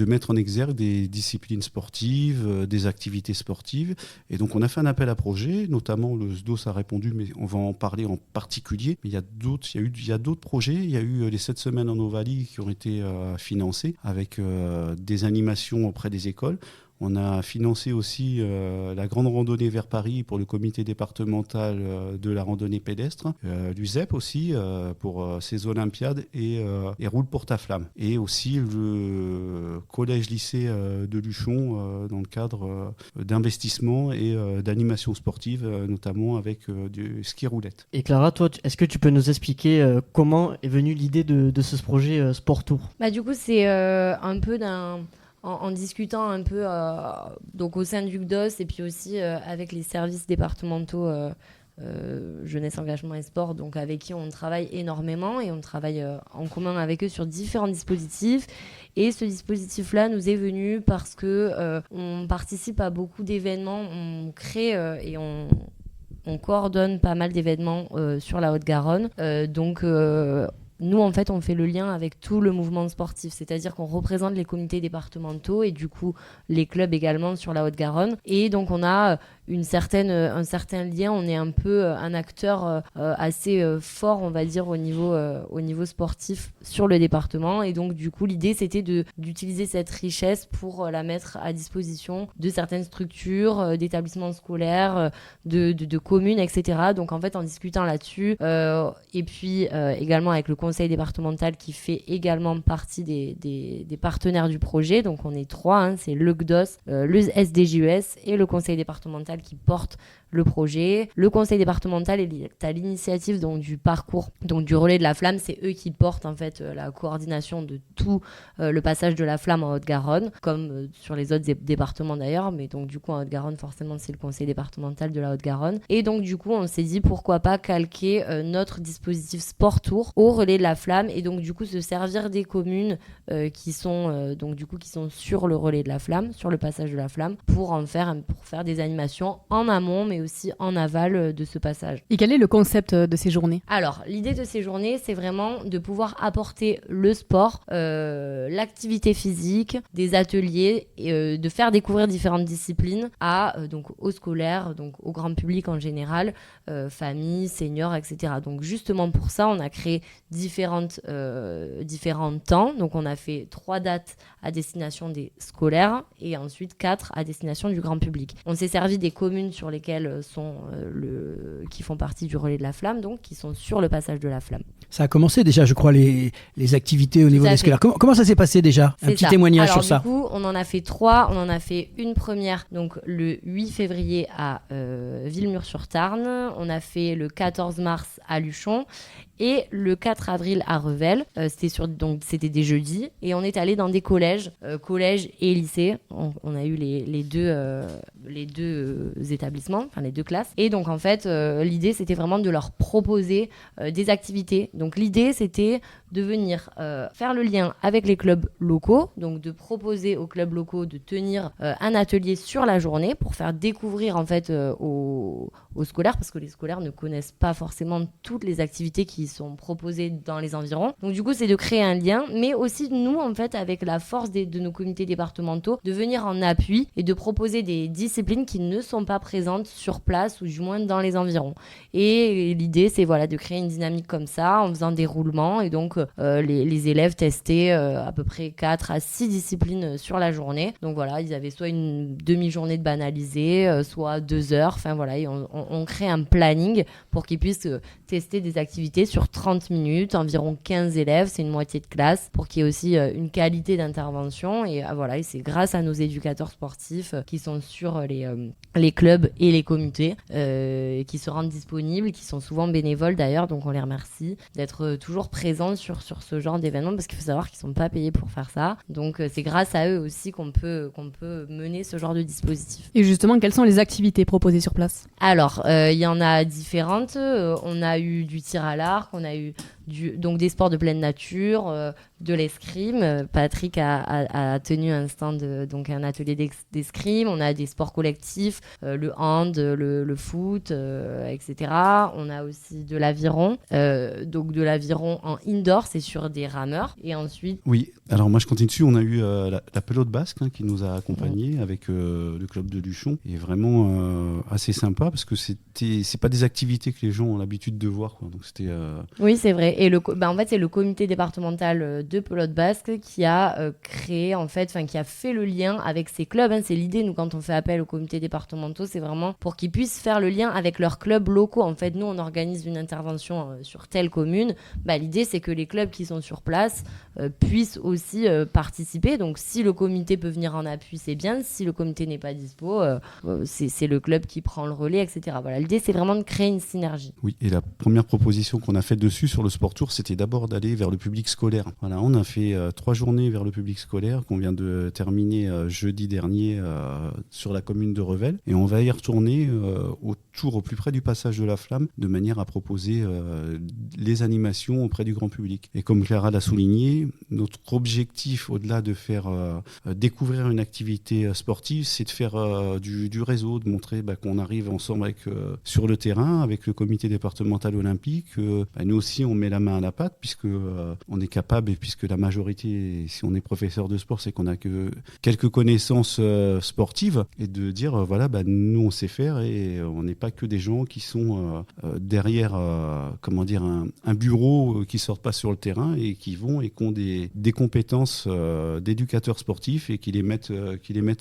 Speaker 7: mettre en exergue des disciplines sportives, des des activités sportives. Et donc on a fait un appel à projet, notamment le SDOS a répondu, mais on va en parler en particulier. Mais il y a d'autres projets. Il y a eu les 7 semaines en Ovalie qui ont été financées avec des animations auprès des écoles. On a financé aussi la grande randonnée vers Paris pour le comité départemental de la randonnée pédestre, l'USEP aussi pour ses Olympiades et Roule pour ta flamme. Et aussi le collège-lycée de Luchon dans le cadre d'investissement et d'animation sportive, notamment avec du ski roulette.
Speaker 4: Et Clara, toi, est-ce que tu peux nous expliquer comment est venue l'idée de ce projet Sport Tour ?
Speaker 8: Du coup, c'est un peu en discutant un peu donc au sein du GDOS et puis aussi avec les services départementaux jeunesse, engagement et sport, donc avec qui on travaille énormément et on travaille en commun avec eux sur différents dispositifs. Et ce dispositif-là nous est venu parce que on participe à beaucoup d'événements, on crée et on coordonne pas mal d'événements sur la Haute-Garonne. Nous, en fait, on fait le lien avec tout le mouvement sportif, c'est-à-dire qu'on représente les comités départementaux et du coup les clubs également sur la Haute-Garonne. Et donc, on a un certain lien, on est un peu un acteur assez fort, on va dire, au niveau sportif sur le département. Et donc, du coup, l'idée, c'était d'utiliser cette richesse pour la mettre à disposition de certaines structures, d'établissements scolaires, de communes, etc. Donc, en fait, en discutant là-dessus, et puis également avec le conseil départemental qui fait également partie des partenaires du projet. Donc, on est 3, c'est le GDOS, le SDJUS et le conseil départemental qui porte le projet. Le conseil départemental est à l'initiative donc du parcours, donc du relais de la flamme. C'est eux qui portent en fait la coordination de tout le passage de la flamme en Haute-Garonne, comme sur les autres départements d'ailleurs. Mais donc du coup en Haute-Garonne, forcément, c'est le conseil départemental de la Haute-Garonne. Et donc du coup, on s'est dit pourquoi pas calquer notre dispositif Sport Tour au relais de la flamme et donc du coup se servir des communes qui sont sur le relais de la flamme, sur le passage de la flamme, pour faire des animations en amont mais aussi en aval de ce passage.
Speaker 2: Et quel est le concept de ces journées ?
Speaker 8: Alors, l'idée de ces journées, c'est vraiment de pouvoir apporter le sport, l'activité physique, des ateliers, et, de faire découvrir différentes disciplines aux scolaires, donc au grand public en général, familles, seniors, etc. Donc justement pour ça, on a créé différents temps. Donc on a fait 3 dates à destination des scolaires et ensuite 4 à destination du grand public. On s'est servi des communes sur lesquelles qui font partie du relais de la flamme, donc qui sont sur le passage de la flamme.
Speaker 3: Ça a commencé déjà, je crois, les activités au niveau des scolaires. Comment ça s'est passé déjà ? Un petit témoignage sur ça.
Speaker 8: Du coup, on en a fait 3. On en a fait une première, donc le 8 février à Villemur-sur-Tarn. On a fait le 14 mars à Luchon. Et le 4 avril à Revel, c'était des jeudis, et on est allé dans des collèges et lycées. On a eu les deux établissements, enfin les 2 classes. Et donc en fait, l'idée c'était vraiment de leur proposer des activités. Donc l'idée c'était de venir faire le lien avec les clubs locaux, donc de proposer aux clubs locaux de tenir un atelier sur la journée pour faire découvrir en fait aux scolaires, parce que les scolaires ne connaissent pas forcément toutes les activités qui sont proposées dans les environs. Donc du coup, c'est de créer un lien, mais aussi nous, en fait, avec la force de nos comités départementaux, de venir en appui et de proposer des disciplines qui ne sont pas présentes sur place ou du moins dans les environs. Et l'idée, c'est de créer une dynamique comme ça, en faisant des roulements, et donc les élèves testaient à peu près 4 à 6 disciplines sur la journée. Donc voilà, ils avaient soit une demi-journée de banalisé, soit 2 heures, enfin voilà, et on crée un planning pour qu'ils puissent tester des activités sur 30 minutes, environ 15 élèves, c'est une moitié de classe, pour qu'il y ait aussi une qualité d'intervention. Et voilà, et c'est grâce à nos éducateurs sportifs qui sont sur les clubs et les comités, qui se rendent disponibles, qui sont souvent bénévoles d'ailleurs, donc on les remercie d'être toujours présents sur ce genre d'événement, parce qu'il faut savoir qu'ils ne sont pas payés pour faire ça. Donc c'est grâce à eux aussi qu'on peut mener ce genre de dispositif.
Speaker 2: Et justement, quelles sont les activités proposées sur place ?
Speaker 8: Alors, il y en a différentes. On a eu du tir à l'arc, on a eu donc des sports de pleine nature, de l'escrime. Patrick a tenu un stand, donc un atelier d'escrime. On a des sports collectifs, le hand, le foot, etc. On a aussi de l'aviron, donc de l'aviron en indoor, c'est sur des rameurs. Et ensuite...
Speaker 7: Oui, alors moi je continue dessus. On a eu la pelote basque qui nous a accompagnés avec le club de Luchon. Et vraiment assez sympa parce que c'est pas des activités que les gens ont l'habitude de voir, quoi. Donc c'était...
Speaker 8: Oui, c'est vrai. Et en fait, c'est le comité départemental de pelote basque qui a créé, en fait, qui a fait le lien avec ces clubs. C'est l'idée, nous, quand on fait appel aux comités départementaux, c'est vraiment pour qu'ils puissent faire le lien avec leurs clubs locaux. En fait, nous, on organise une intervention sur telle commune. L'idée, c'est que les clubs qui sont sur place puissent aussi participer. Donc, si le comité peut venir en appui, c'est bien. Si le comité n'est pas dispo, c'est le club qui prend le relais, etc. Voilà, l'idée, c'est vraiment de créer une synergie.
Speaker 7: Oui, et la première proposition qu'on a faite dessus sur le Sport Tour, c'était d'abord d'aller vers le public scolaire. Voilà, on a fait 3 journées vers le public scolaire qu'on vient de terminer jeudi dernier sur la commune de Revel. Et on va y retourner au plus près du passage de la Flamme, de manière à proposer les animations auprès du grand public. Et comme Clara l'a souligné, notre objectif, au-delà de faire découvrir une activité sportive, c'est de faire du réseau, de montrer qu'on arrive ensemble sur le terrain, avec le comité départemental olympique. Nous aussi, on met la main à la pâte, puisque on est capable, et puisque la majorité, si on est professeur de sport, c'est qu'on a que quelques connaissances sportives, et de dire, nous, on sait faire, et on n'est pas que des gens qui sont derrière un bureau, qui sortent pas sur le terrain et qui vont et qui ont des compétences d'éducateurs sportifs et qui les mettent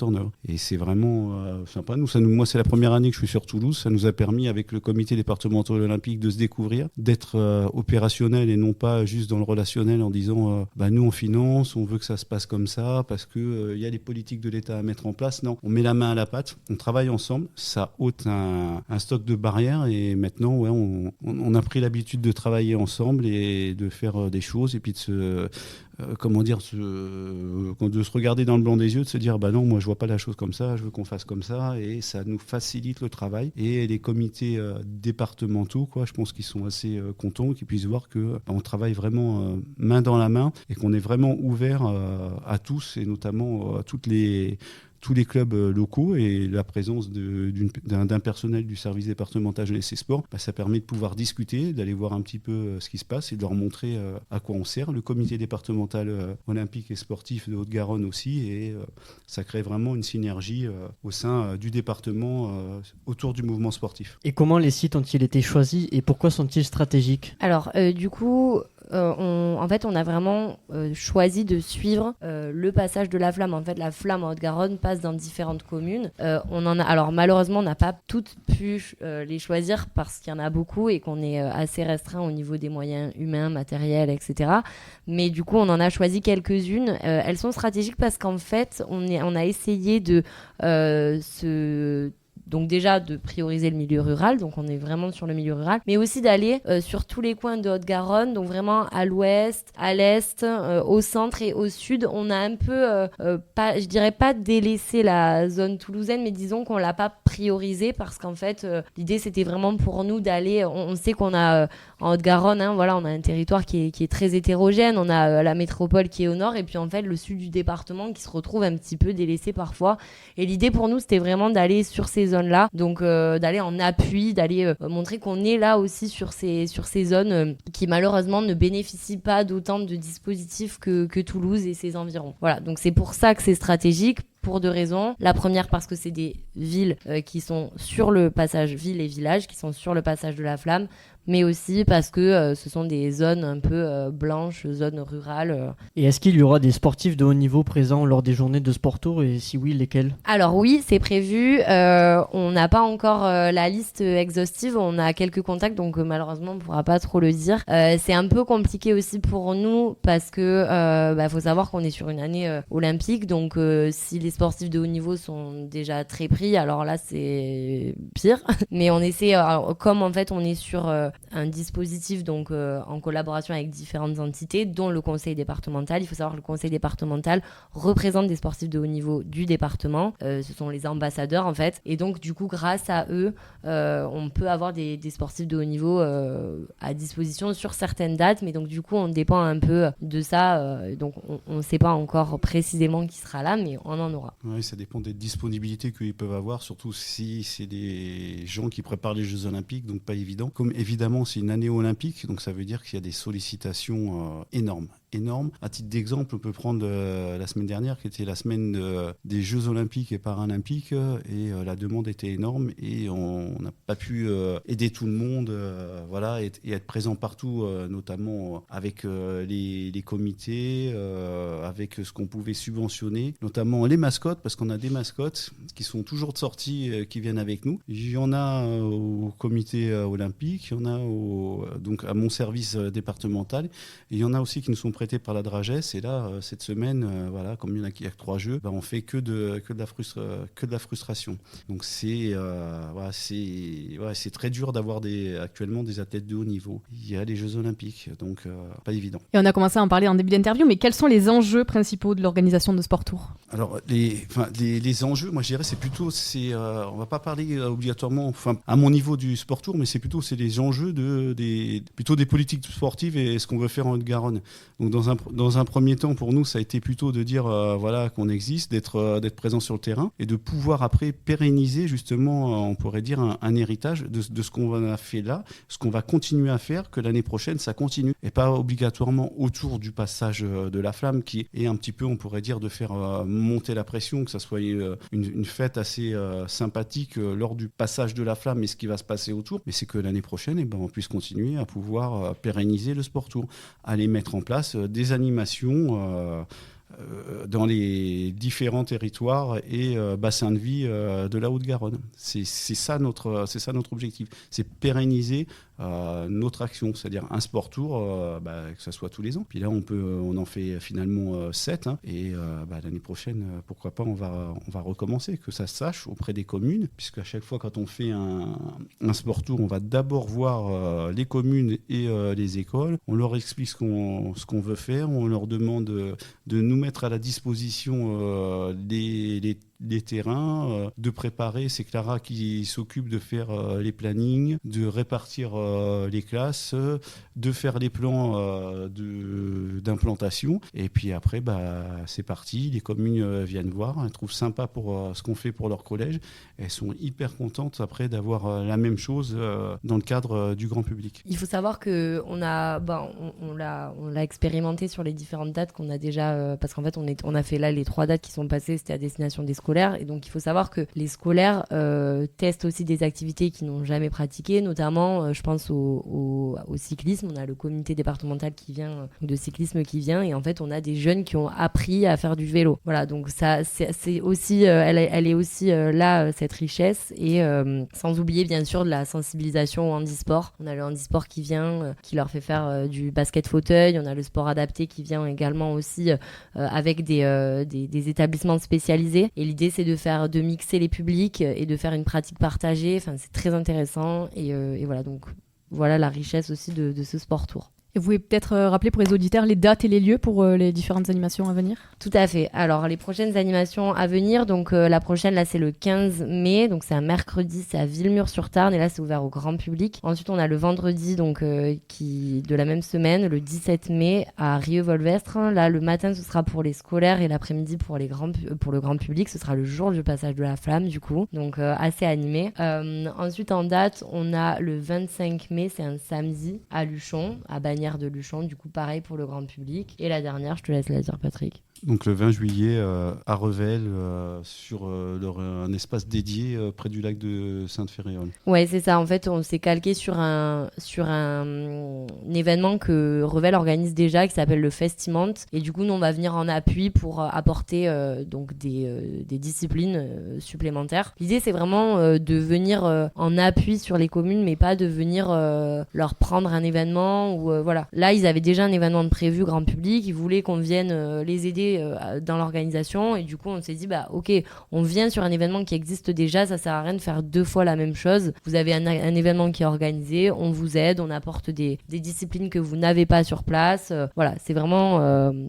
Speaker 7: en œuvre. Et c'est vraiment sympa. Moi, c'est la première année que je suis sur Toulouse. Ça nous a permis, avec le comité départemental olympique, de se découvrir, d'être opérationnel et non pas juste dans le relationnel en disant nous on finance, on veut que ça se passe comme ça parce que y a les politiques de l'État à mettre en place. Non, on met la main à la pâte, on travaille ensemble, ça ôte un stock de barrières, et maintenant on a pris l'habitude de travailler ensemble et de faire des choses, et puis de se regarder dans le blanc des yeux, de se dire non, moi je vois pas la chose comme ça, je veux qu'on fasse comme ça, et ça nous facilite le travail. Et les comités départementaux, je pense qu'ils sont assez contents, qu'ils puissent voir que on travaille vraiment main dans la main, et qu'on est vraiment ouvert à tous, et notamment à tous les clubs locaux, et la présence d'un personnel du service départemental jeunesse et sport, ça permet de pouvoir discuter, d'aller voir un petit peu ce qui se passe et de leur montrer à quoi on sert. Le comité départemental olympique et sportif de Haute-Garonne aussi, et ça crée vraiment une synergie au sein du département autour du mouvement sportif.
Speaker 4: Et comment les sites ont-ils été choisis et pourquoi sont-ils stratégiques ?
Speaker 8: Alors, du coup... on a vraiment choisi de suivre le passage de la Flamme. En fait, la Flamme en Haute-Garonne passe dans différentes communes. Alors malheureusement, on n'a pas toutes pu les choisir parce qu'il y en a beaucoup et qu'on est assez restreint au niveau des moyens humains, matériels, etc. Mais du coup, on en a choisi quelques-unes. Elles sont stratégiques parce qu'en fait, on a essayé de donc déjà de prioriser le milieu rural, donc on est vraiment sur le milieu rural, mais aussi d'aller sur tous les coins de Haute-Garonne, donc vraiment à l'ouest, à l'est, au centre et au sud. On a un peu, je dirais pas délaissé la zone toulousaine, mais disons qu'on l'a pas priorisé parce qu'en fait, l'idée c'était vraiment pour nous d'aller, on sait qu'on a en Haute-Garonne, on a un territoire qui est très hétérogène, on a la métropole qui est au nord et puis en fait le sud du département qui se retrouve un petit peu délaissé parfois. Et l'idée pour nous c'était vraiment d'aller sur ces zones-là, donc d'aller en appui, d'aller montrer qu'on est là aussi sur ces zones qui malheureusement ne bénéficient pas d'autant de dispositifs que Toulouse et ses environs. Voilà, donc c'est pour ça que c'est stratégique. Pour 2 raisons. La première, parce que c'est des villes qui sont sur le passage, villes et villages qui sont sur le passage de la Flamme, mais aussi parce que ce sont des zones un peu blanches, zones rurales.
Speaker 4: Et est-ce qu'il y aura des sportifs de haut niveau présents lors des journées de Sport Tour, et si oui, lesquels ?
Speaker 8: Alors oui, c'est prévu. On n'a pas encore la liste exhaustive. On a quelques contacts, donc malheureusement, on ne pourra pas trop le dire. C'est un peu compliqué aussi pour nous parce que faut savoir qu'on est sur une année olympique, donc si les sportifs de haut niveau sont déjà très pris, alors là, c'est pire. Mais on essaie, comme en fait, on est sur un dispositif donc, en collaboration avec différentes entités, dont le conseil départemental. Il faut savoir que le conseil départemental représente des sportifs de haut niveau du département. Ce sont les ambassadeurs en fait. Et donc du coup, grâce à eux, on peut avoir des sportifs de haut niveau à disposition sur certaines dates. Mais donc du coup, on dépend un peu de ça. Donc on ne sait pas encore précisément qui sera là, mais on en aura.
Speaker 7: Oui, ça dépend des disponibilités qu'ils peuvent avoir, surtout si c'est des gens qui préparent les Jeux Olympiques, donc pas évident. Comme évidemment, c'est une année olympique, donc ça veut dire qu'il y a des sollicitations énormes. À titre d'exemple, on peut prendre la semaine dernière, qui était la semaine des Jeux Olympiques et Paralympiques, et la demande était énorme, et on n'a pas pu aider tout le monde, voilà, et être présent partout, notamment avec les comités, avec ce qu'on pouvait subventionner, notamment les mascottes, parce qu'on a des mascottes qui sont toujours de sortie, qui viennent avec nous. Il y en a au comité olympique, il y en a donc à mon service départemental, et il y en a aussi qui nous sont prêtés par la Dragesse. Et là, cette semaine, voilà, comme il y en a qui a 3 jeux, on fait que de la frustration. Donc c'est très dur d'avoir actuellement des athlètes de haut niveau. Il y a les Jeux Olympiques, donc pas évident.
Speaker 2: Et on a commencé à en parler en début d'interview, mais quels sont les enjeux principaux de l'organisation de Sport Tour ?
Speaker 7: Alors les enjeux, moi je dirais, on va pas parler obligatoirement, à mon niveau du Sport Tour, mais c'est les enjeux plutôt des politiques sportives et ce qu'on veut faire en Haute-Garonne. Donc dans un premier temps, pour nous, ça a été plutôt de dire voilà, qu'on existe, d'être présent sur le terrain et de pouvoir après pérenniser justement, on pourrait dire, un héritage de ce qu'on a fait là, ce qu'on va continuer à faire, que l'année prochaine ça continue, et pas obligatoirement autour du passage de la flamme, qui est un petit peu, on pourrait dire, de faire monter la pression, que ça soit une fête assez sympathique lors du passage de la flamme et ce qui va se passer autour, mais c'est que l'année prochaine on puisse continuer à pouvoir pérenniser le Sport Tour, aller mettre en place des animations dans les différents territoires et bassins de vie de la Haute-Garonne. C'est ça notre objectif, c'est pérenniser notre action, c'est-à-dire un Sport Tour, que ça soit tous les ans. Puis là, on en fait finalement 7, et l'année prochaine, pourquoi pas, on va recommencer, que ça se sache auprès des communes, puisque à chaque fois quand on fait un Sport Tour, on va d'abord voir les communes et les écoles, on leur explique ce qu'on veut faire, on leur demande de nous mettre à la disposition des terrains, de préparer, c'est Clara qui s'occupe de faire les plannings, de répartir les classes, de faire les plans d'implantation, et puis après c'est parti, les communes viennent voir, elles trouvent sympa pour ce qu'on fait pour leur collège, elles sont hyper contentes après d'avoir la même chose dans le cadre du grand public.
Speaker 8: Il faut savoir que on l'a expérimenté sur les différentes dates qu'on a déjà, parce qu'en fait on a fait là les 3 dates qui sont passées, c'était à destination des scolaires, et donc il faut savoir que les scolaires testent aussi des activités qu'ils n'ont jamais pratiquées, notamment je pense au cyclisme. On a le comité départemental de cyclisme qui vient, et en fait on a des jeunes qui ont appris à faire du vélo. Voilà, donc ça c'est aussi elle est aussi là, cette richesse, et sans oublier bien sûr de la sensibilisation au handisport. On a le handisport qui vient, qui leur fait faire du basket fauteuil. On a le sport adapté qui vient également aussi avec des établissements spécialisés, et l'idée c'est de mixer les publics et de faire une pratique partagée. Enfin, c'est très intéressant, et voilà, donc voilà la richesse aussi de ce Sport Tour.
Speaker 2: Et vous pouvez peut-être rappeler pour les auditeurs les dates et les lieux pour les différentes animations à venir ?
Speaker 8: Tout à fait. Alors, les prochaines animations à venir, donc la prochaine, là, c'est le 15 mai, donc c'est un mercredi, c'est à Villemur-sur-Tarn, et là, c'est ouvert au grand public. Ensuite, on a le vendredi, donc de la même semaine, le 17 mai, à Rieux-Volvestre. Là, le matin, ce sera pour les scolaires, et l'après-midi pour le grand public. Ce sera le jour du passage de la flamme, du coup, donc assez animé. Ensuite, en date, on a le 25 mai, c'est un samedi, à Luchon, à Bagnères de Luchon, du coup pareil pour le grand public. Et la dernière, je te laisse la dire, Patrick.
Speaker 7: Donc le 20 juillet à Revel, sur un espace dédié près du lac de Sainte-Féréole.
Speaker 8: Ouais, c'est ça. En fait, on s'est calqué sur un événement que Revel organise déjà, qui s'appelle le Festimant. Et du coup, nous, on va venir en appui pour apporter donc des disciplines supplémentaires. L'idée, c'est vraiment de venir en appui sur les communes, mais pas de venir leur prendre un événement. Voilà. Là, ils avaient déjà un événement de prévu grand public. Ils voulaient qu'on vienne les aider nouveauté dans l'organisation. Et du coup, on s'est dit, ok, on vient sur un événement qui existe déjà, ça sert à rien de faire 2 fois la même chose. Vous avez un événement qui est organisé, on vous aide, on apporte des disciplines que vous n'avez pas sur place. Voilà, c'est vraiment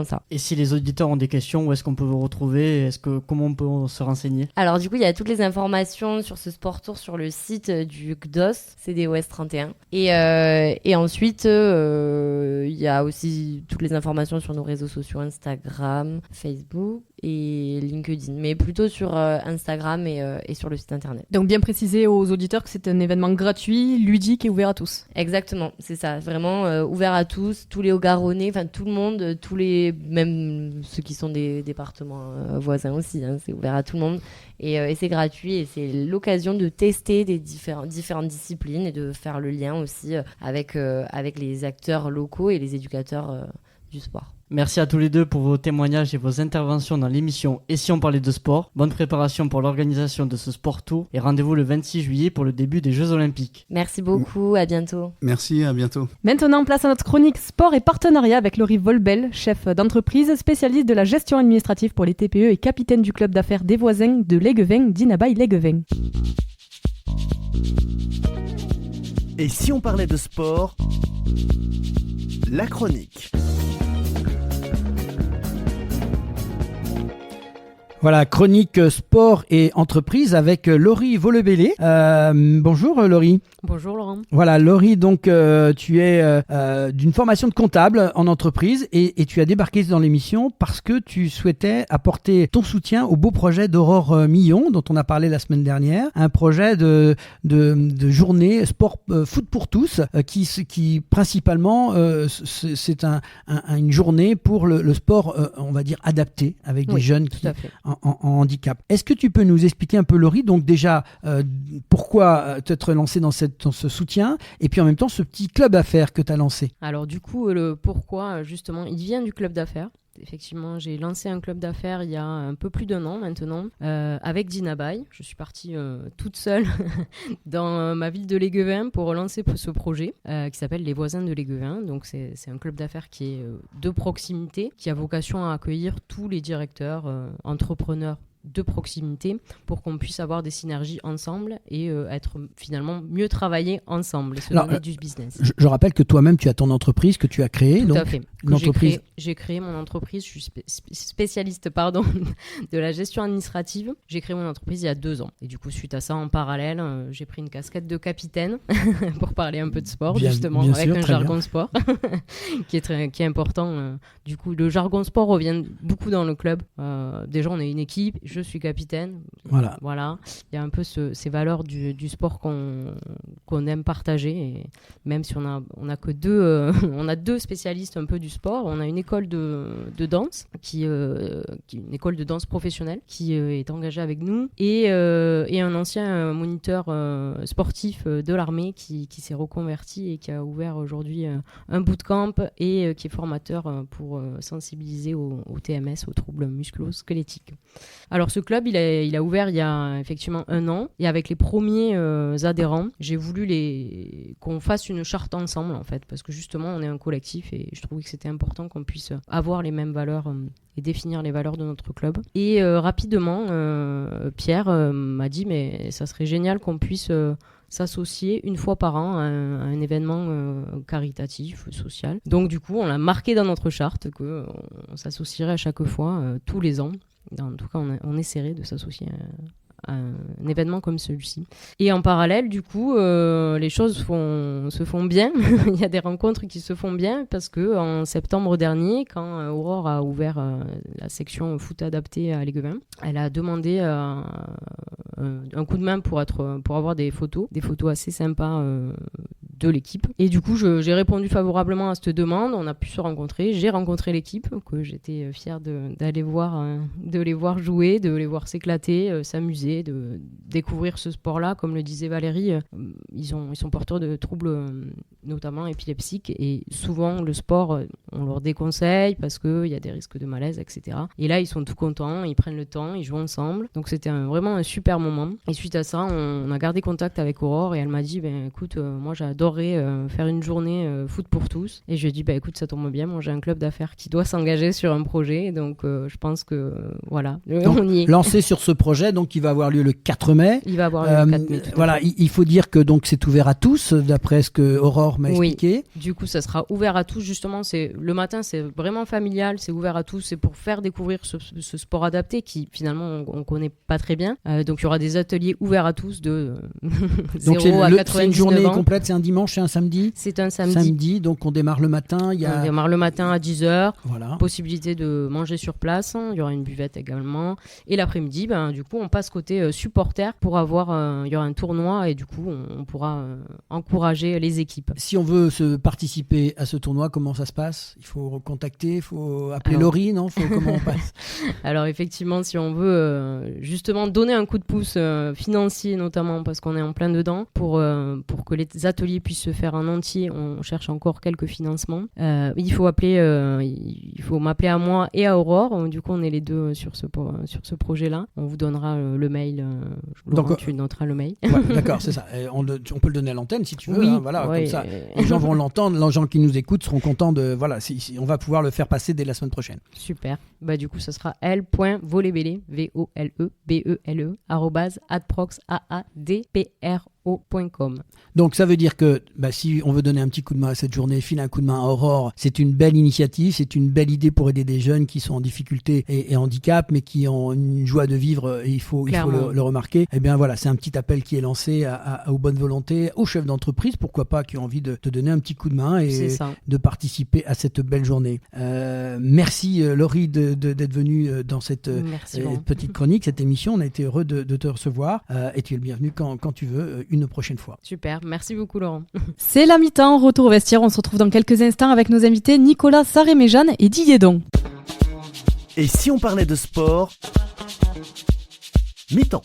Speaker 8: ça.
Speaker 4: Et si les auditeurs ont des questions, où est-ce qu'on peut vous retrouver? Comment on peut se renseigner?
Speaker 8: Alors du coup, il y a toutes les informations sur ce Sport Tour sur le site du CDOS, CDOS 31. Et ensuite, il y a aussi toutes les informations sur nos réseaux sociaux, Instagram, Facebook et LinkedIn, mais plutôt sur Instagram et sur le site internet.
Speaker 2: Donc bien préciser aux auditeurs que c'est un événement gratuit, ludique et ouvert à tous.
Speaker 8: Exactement, c'est ça, vraiment ouvert à tous les Haut-Garonnais, enfin tout le monde, même ceux qui sont des départements voisins aussi, hein, c'est ouvert à tout le monde et c'est gratuit et c'est l'occasion de tester des différentes disciplines et de faire le lien aussi avec les acteurs locaux et les éducateurs du sport.
Speaker 4: Merci à tous les deux pour vos témoignages et vos interventions dans l'émission Et si on parlait de sport. Bonne préparation pour l'organisation de ce Sport Tour et rendez-vous le 26 juillet pour le début des Jeux Olympiques.
Speaker 8: Merci beaucoup, à bientôt.
Speaker 7: Merci, à bientôt.
Speaker 2: Maintenant, place à notre chronique sport et partenariat avec Laurie Volbel, chef d'entreprise, spécialiste de la gestion administrative pour les TPE et capitaine du club d'affaires des voisins de Léguevin, Dinabaye Léguevin.
Speaker 1: Et si on parlait de sport, la chronique.
Speaker 3: Voilà, chronique sport et entreprise avec Laurie Volebellé. Bonjour Laurie.
Speaker 2: Bonjour Laurent.
Speaker 3: Voilà, Laurie, donc tu es d'une formation de comptable en entreprise et tu as débarqué dans l'émission parce que tu souhaitais apporter ton soutien au beau projet d'Aurore Millon dont on a parlé la semaine dernière, un projet de journée sport foot pour tous qui principalement c'est une journée pour le sport on va dire adapté avec des jeunes qui en handicap. Est-ce que tu peux nous expliquer un peu Laurie, donc déjà pourquoi t'être lancé dans ce soutien et puis en même temps ce petit club d'affaires que tu as lancé?
Speaker 2: Alors du coup, le pourquoi justement, il vient du club d'affaires. Effectivement, j'ai lancé un club d'affaires il y a un peu plus d'1 an maintenant avec Dinabaye. Je suis partie toute seule dans ma ville de Léguevin pour lancer ce projet qui s'appelle Les Voisins de Léguevin. Donc c'est un club d'affaires qui est de proximité, qui a vocation à accueillir tous les directeurs, entrepreneurs de proximité pour qu'on puisse avoir des synergies ensemble et être finalement mieux travailler ensemble et se donner du business.
Speaker 3: Je rappelle que toi-même tu as ton entreprise que tu as créée.
Speaker 2: Tout
Speaker 3: donc,
Speaker 2: à fait. J'ai créé mon entreprise, je suis spécialiste de la gestion administrative. J'ai créé mon entreprise il y a 2 ans et du coup suite à ça en parallèle j'ai pris une casquette de capitaine pour parler un peu de sport justement avec un jargon sport qui est important. Du coup le jargon sport revient beaucoup dans le club. Déjà on est une équipe, je suis capitaine. Voilà. Il y a un peu ces valeurs du sport qu'on aime partager. Et même si on a que on a 2 spécialistes un peu du sport. On a une école de danse qui est une école de danse professionnelle qui est engagée avec nous et un ancien moniteur sportif de l'armée qui s'est reconverti et qui a ouvert aujourd'hui un bootcamp et qui est formateur pour sensibiliser au TMS, aux troubles musculo-squelettiques. Alors ce club, il a ouvert il y a effectivement 1 an et avec les premiers adhérents, j'ai voulu qu'on fasse une charte ensemble en fait parce que justement on est un collectif et je trouvais que c'était important qu'on puisse avoir les mêmes valeurs et définir les valeurs de notre club. Et rapidement, Pierre m'a dit mais ça serait génial qu'on puisse s'associer une fois par an à un événement caritatif, social. Donc du coup, on l'a marqué dans notre charte qu'on s'associerait à chaque fois, tous les ans. En tout cas, on essaierait de s'associer à un événement comme celui-ci. Et en parallèle, du coup, les choses se font bien. Il y a des rencontres qui se font bien parce que en septembre dernier, quand Aurore a ouvert la section foot adapté à Léguevin, elle a demandé un coup de main pour avoir des photos assez sympas de l'équipe. Et du coup, j'ai répondu favorablement à cette demande. On a pu se rencontrer. J'ai rencontré l'équipe que j'étais fière d'aller voir, de les voir jouer, de les voir s'éclater, s'amuser, de découvrir ce sport-là. Comme le disait Valérie, ils sont porteurs de troubles notamment épileptiques et souvent le sport, on leur déconseille parce qu'il y a des risques de malaise, etc. Et là, ils sont tout contents, ils prennent le temps, ils jouent ensemble. Donc c'était vraiment un super moment. Et suite à ça, on a gardé contact avec Aurore et elle m'a dit, écoute, moi j'adore
Speaker 8: adorerais faire une journée foot pour tous. Et je lui ai dit, bah écoute, ça tombe bien, moi j'ai un club d'affaires qui doit s'engager sur un projet, donc je pense que voilà,
Speaker 3: donc,
Speaker 8: on y est.
Speaker 3: Lancé sur ce projet, donc il va avoir lieu le 4 mai.
Speaker 8: Il va avoir lieu le 4 mai.
Speaker 3: Voilà, il faut dire que donc c'est ouvert à tous, d'après ce que Aurore m'a expliqué.
Speaker 8: Du coup, ça sera ouvert à tous. Justement, le matin, c'est vraiment familial, c'est ouvert à tous. C'est pour faire découvrir ce sport adapté qui finalement on connaît pas très bien. Donc il y aura des ateliers ouverts à tous de 0 à 99 ans.
Speaker 3: C'est une journée complète, c'est un dimanche et un samedi.
Speaker 8: C'est un samedi.
Speaker 3: Donc on démarre le matin.
Speaker 8: On démarre le matin à 10h.
Speaker 3: Voilà.
Speaker 8: Possibilité de manger sur place. Il y aura une buvette également. Et l'après-midi, du coup, on passe côté supporter pour il y aura un tournoi et du coup, on pourra encourager les équipes.
Speaker 3: Si on veut participer à ce tournoi, comment ça se passe ? Il faut contacter, il faut appeler Laurie, non ? Comment on passe ?
Speaker 8: Alors effectivement, si on veut justement donner un coup de pouce financier notamment parce qu'on est en plein dedans pour que les ateliers puissent se faire en entier, on cherche encore quelques financements. Il faut m'appeler à moi et à Aurore. Du coup, on est les deux sur ce projet-là. On vous donnera le mail. Laurent, tu noteras le mail.
Speaker 3: Ouais, d'accord, c'est ça. On peut le donner à l'antenne si tu veux.
Speaker 8: Oui,
Speaker 3: voilà, comme ça, les gens vont l'entendre. Les gens qui nous écoutent seront contents de. Voilà, on va pouvoir le faire passer dès la semaine prochaine.
Speaker 8: Super. Du coup, ça sera l.volebele, VOLEBELE, @adprox.com.
Speaker 3: Donc ça veut dire que si on veut donner un petit coup de main à cette journée, filer un coup de main à Aurore, c'est une belle initiative, c'est une belle idée pour aider des jeunes qui sont en difficulté et handicap, mais qui ont une joie de vivre, et il faut le remarquer. Eh bien voilà, c'est un petit appel qui est lancé aux bonnes volontés, aux chefs d'entreprise, pourquoi pas, qui ont envie de te donner un petit coup de main et de participer à cette belle journée. Merci Laurie d'être venue dans cette petite chronique, cette émission. On a été heureux de te recevoir et tu es le bienvenu quand tu veux, une prochaine fois.
Speaker 8: Super, merci beaucoup Laurent.
Speaker 2: C'est la mi-temps, retour au vestiaire. On se retrouve dans quelques instants avec nos invités Nicolas Sarré-Méjeanne et Didier Don.
Speaker 1: Et si on parlait de sport, mi-temps.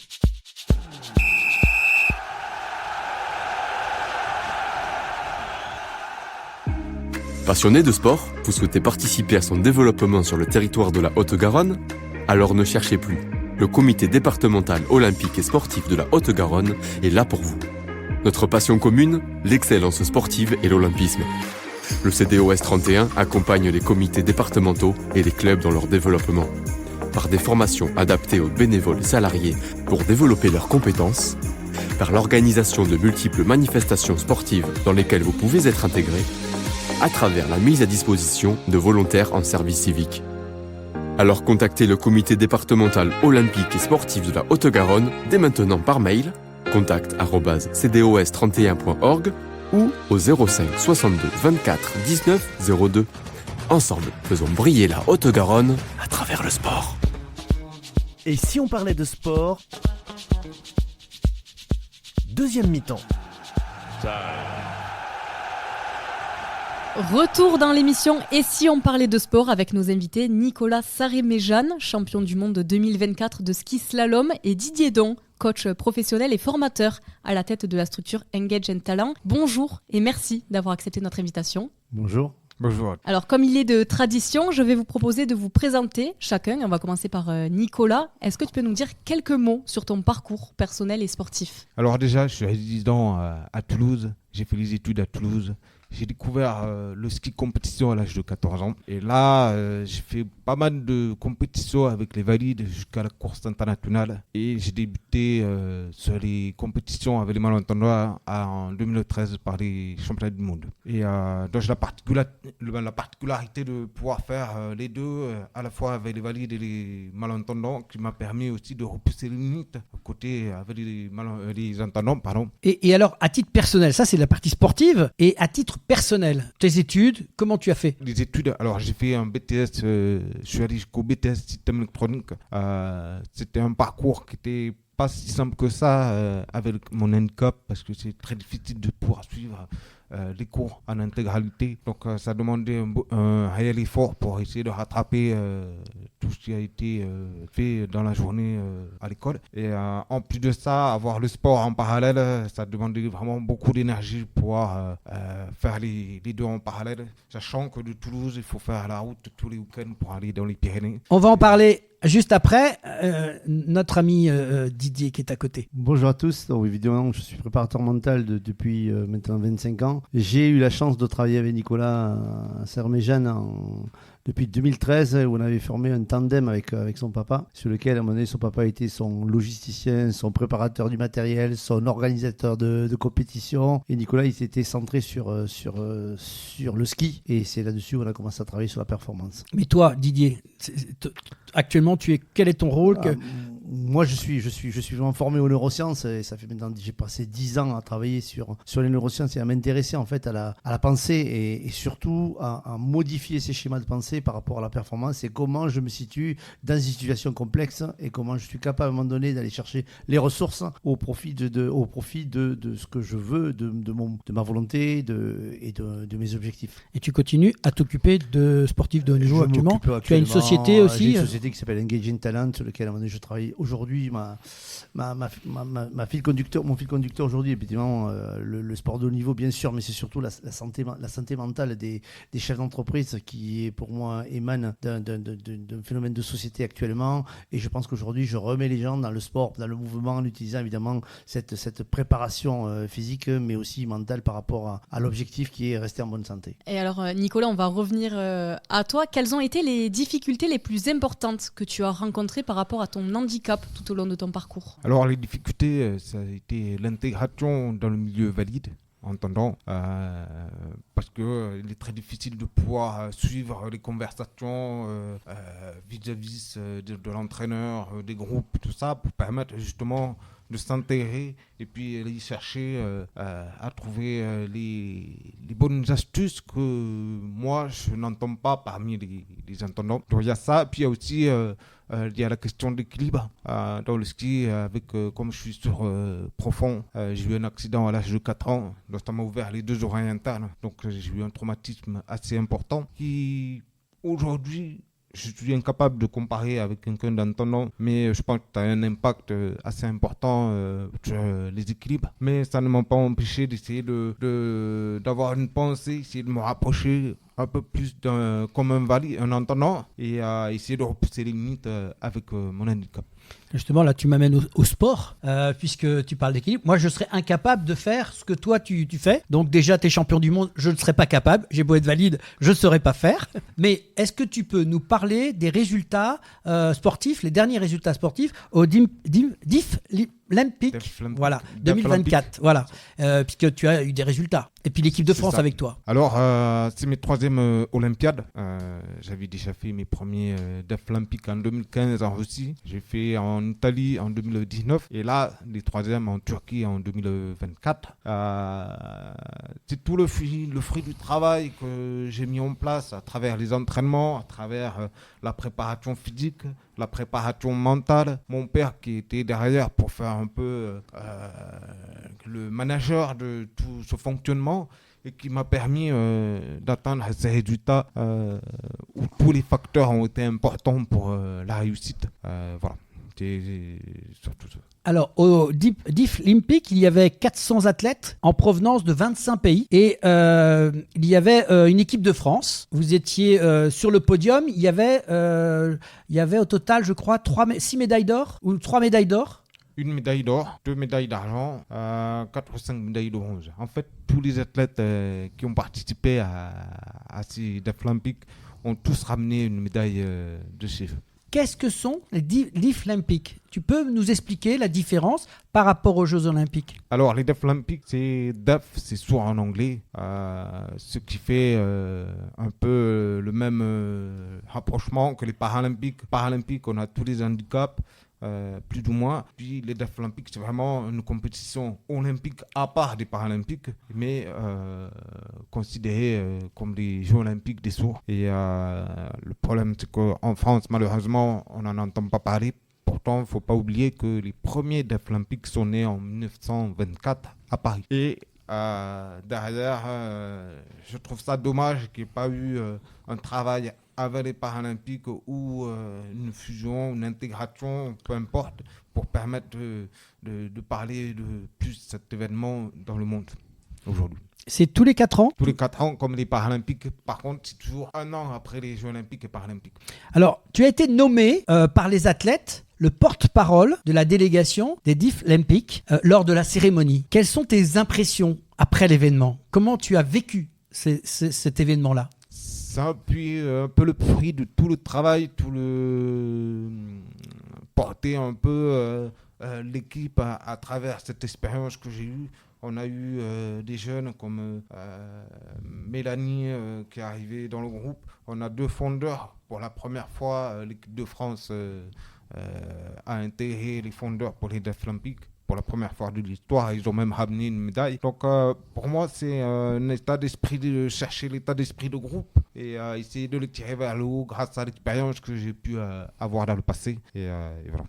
Speaker 9: Passionné de sport, vous souhaitez participer à son développement sur le territoire de la Haute-Garonne ? Alors ne cherchez plus. Le comité départemental olympique et sportif de la Haute-Garonne est là pour vous. Notre passion commune, l'excellence sportive et l'olympisme. Le CDOS 31 accompagne les comités départementaux et les clubs dans leur développement. Par des formations adaptées aux bénévoles et salariés pour développer leurs compétences, par l'organisation de multiples manifestations sportives dans lesquelles vous pouvez être intégré, à travers la mise à disposition de volontaires en service civique. Alors contactez le comité départemental olympique et sportif de la Haute-Garonne dès maintenant par mail contact@cdos31.org ou au 05 62 24 19 02. Ensemble, faisons briller la Haute-Garonne à travers le sport.
Speaker 1: Et si on parlait de sport, deuxième mi-temps.
Speaker 2: Retour dans l'émission Et si on parlait de sport avec nos invités Nicolas Sarré-Méjeanne, champion du monde 2024 de ski slalom, et Didier Don, coach professionnel et formateur à la tête de la structure Engage & Talent. Bonjour et merci d'avoir accepté notre invitation.
Speaker 10: Bonjour. Bonjour.
Speaker 2: Alors comme il est de tradition, je vais vous proposer de vous présenter chacun. On va commencer par Nicolas. Est-ce que tu peux nous dire quelques mots sur ton parcours personnel et sportif ?
Speaker 10: Alors déjà, je suis résident à Toulouse. J'ai fait les études à Toulouse. J'ai découvert le ski compétition à l'âge de 14 ans. Et là, j'ai fait pas mal de compétitions avec les valides jusqu'à la course internationale. Et j'ai débuté sur les compétitions avec les malentendants en 2013 par les championnats du monde. Et donc j'ai la particularité de pouvoir faire les deux, à la fois avec les valides et les malentendants, qui m'a permis aussi de repousser les limites côté avec les entendants. Pardon.
Speaker 3: Et alors, à titre personnel, ça c'est la partie sportive, et à titre personnel, tes études, comment tu as fait ?
Speaker 10: Les études, alors j'ai fait un BTS, je suis allé jusqu'au BTS système électronique. C'était un parcours qui était pas si simple que ça avec mon handicap, parce que c'est très difficile de pouvoir suivre les cours en intégralité. Donc ça demandait un réel effort pour essayer de rattraper tout ce qui a été fait dans la journée à l'école. Et en plus de ça, avoir le sport en parallèle, ça demandait vraiment beaucoup d'énergie pour pouvoir faire les deux en parallèle, sachant que de Toulouse, il faut faire la route tous les week-ends pour aller dans les Pyrénées.
Speaker 3: On va en parler juste après. Notre ami Didier qui est à côté.
Speaker 11: Bonjour à tous. Donc, évidemment, je suis préparateur mental depuis maintenant 25 ans. J'ai eu la chance de travailler avec Nicolas à Saint-Méjeanne depuis 2013, où on avait formé un tandem avec son papa, sur lequel, à un moment donné, son papa était son logisticien, son préparateur du matériel, son organisateur de compétition. Et Nicolas, il s'était centré sur le ski. Et c'est là-dessus qu'on a commencé à travailler sur la performance.
Speaker 3: Mais toi, Didier, actuellement, quel est ton rôle
Speaker 11: Moi, je suis vraiment formé aux neurosciences, et ça fait maintenant, j'ai passé 10 ans à travailler sur les neurosciences et à m'intéresser en fait à la pensée et surtout à modifier ces schémas de pensée par rapport à la performance et comment je me situe dans une situation complexe et comment je suis capable à un moment donné d'aller chercher les ressources au profit de ce que je veux, de ma volonté et de mes objectifs.
Speaker 3: Et tu continues à t'occuper de sportifs de haut niveau actuellement. Tu as une société aussi.
Speaker 11: J'ai une société qui s'appelle Engaging Talent, sur laquelle à un moment donné je travaille aujourd'hui. Mon fil conducteur aujourd'hui, évidemment, le sport de haut niveau, bien sûr, mais c'est surtout la santé mentale des chefs d'entreprise qui, pour moi, émane d'un phénomène de société actuellement. Et je pense qu'aujourd'hui, je remets les gens dans le sport, dans le mouvement, en utilisant évidemment cette préparation physique, mais aussi mentale par rapport à l'objectif qui est rester en bonne santé.
Speaker 2: Et alors, Nicolas, on va revenir à toi. Quelles ont été les difficultés les plus importantes que tu as rencontrées par rapport à ton handicap tout au long de ton parcours?
Speaker 10: Alors, les difficultés, ça a été l'intégration dans le milieu valide. Entendant, parce qu'il est très difficile de pouvoir suivre les conversations vis-à-vis de l'entraîneur, des groupes, tout ça, pour permettre justement de s'intégrer et puis aller chercher à trouver les bonnes astuces que moi je n'entends pas parmi les entendants. Donc il y a ça, puis il y a aussi il y a la question d'équilibre dans le ski, avec comme je suis sur profond, j'ai eu un accident à l'âge de 4 ans, donc ça m'a ouvert les 2 oreilles internes, donc j'ai eu un traumatisme assez important qui aujourd'hui je suis incapable de comparer avec quelqu'un d'entendant, mais je pense que ça a un impact assez important sur les équilibres. Mais ça ne m'a pas empêché d'essayer d'avoir une pensée, essayer de me rapprocher un peu plus comme un entendant et essayer de repousser les limites avec mon handicap.
Speaker 3: Justement, là, tu m'amènes au sport, puisque tu parles d'équilibre. Moi, je serais incapable de faire ce que toi, tu fais. Donc déjà, tu es champion du monde, je ne serais pas capable. J'ai beau être valide, je ne saurais pas faire. Mais est-ce que tu peux nous parler des résultats sportifs, les derniers résultats sportifs au DIF Olympique, voilà, 2024, voilà, puisque tu as eu des résultats. Et puis l'équipe de France avec toi.
Speaker 10: Alors, c'est mes 3e Olympiades. J'avais déjà fait mes premiers DEF Olympiques en 2015 en Russie. J'ai fait en Italie en 2019. Et là, les 3e en Turquie en 2024. C'est tout le fruit du travail que j'ai mis en place à travers les entraînements, à travers la préparation physique, la préparation mentale. Mon père qui était derrière pour faire un peu le manager de tout ce fonctionnement et qui m'a permis d'atteindre ces résultats où tous les facteurs ont été importants pour la réussite. Voilà, c'est surtout ça.
Speaker 3: Alors, au DIF Olympique, il y avait 400 athlètes en provenance de 25 pays et il y avait une équipe de France. Vous étiez sur le podium. Il y avait au total, je crois, 6 médailles d'or ou 3 médailles d'or.
Speaker 10: Une médaille d'or, 2 médailles d'argent, 4 ou 5 médailles de bronze. En fait, tous les athlètes qui ont participé à ces DEF Olympiques ont tous ramené une médaille de chez eux.
Speaker 3: Qu'est-ce que sont les DIF Olympiques? Tu peux nous expliquer la différence par rapport aux Jeux Olympiques? Alors,
Speaker 10: les DEF Olympiques, c'est DEF, c'est sourd en anglais, ce qui fait un peu le même rapprochement que les Paralympiques. Paralympiques, on a tous les handicaps. Plus ou moins. Puis les DEF Olympiques, c'est vraiment une compétition olympique à part des Paralympiques, mais considérée comme les Jeux Olympiques des sourds. Et le problème, c'est qu'en France, malheureusement, on n'en entend pas parler. Pourtant, il ne faut pas oublier que les premiers DEF Olympiques sont nés en 1924 à Paris. Et derrière, je trouve ça dommage qu'il n'y ait pas eu un travail avec les Paralympiques ou une fusion, une intégration, peu importe, pour permettre de parler de plus de cet événement dans le monde aujourd'hui.
Speaker 3: C'est tous les 4 ans?
Speaker 10: Tous les 4 ans, comme les Paralympiques. Par contre, c'est toujours 1 an après les Jeux Olympiques et Paralympiques.
Speaker 3: Alors, tu as été nommé par les athlètes le porte-parole de la délégation des Deaflympics lors de la cérémonie. Quelles sont tes impressions après l'événement? Comment tu as vécu cet événement-là?
Speaker 10: C'est un peu le fruit de tout le travail, porter un peu l'équipe à travers cette expérience que j'ai eue. On a eu des jeunes comme Mélanie qui est arrivée dans le groupe. On a 2 fondeurs. Pour la première fois, l'équipe de France a intégré les fondeurs pour les Deaflympics. Pour la première fois de l'histoire, ils ont même ramené une médaille. Donc pour moi, c'est un état d'esprit de chercher l'état d'esprit de groupe et essayer de le tirer vers le haut grâce à l'expérience que j'ai pu avoir dans le passé. Et voilà.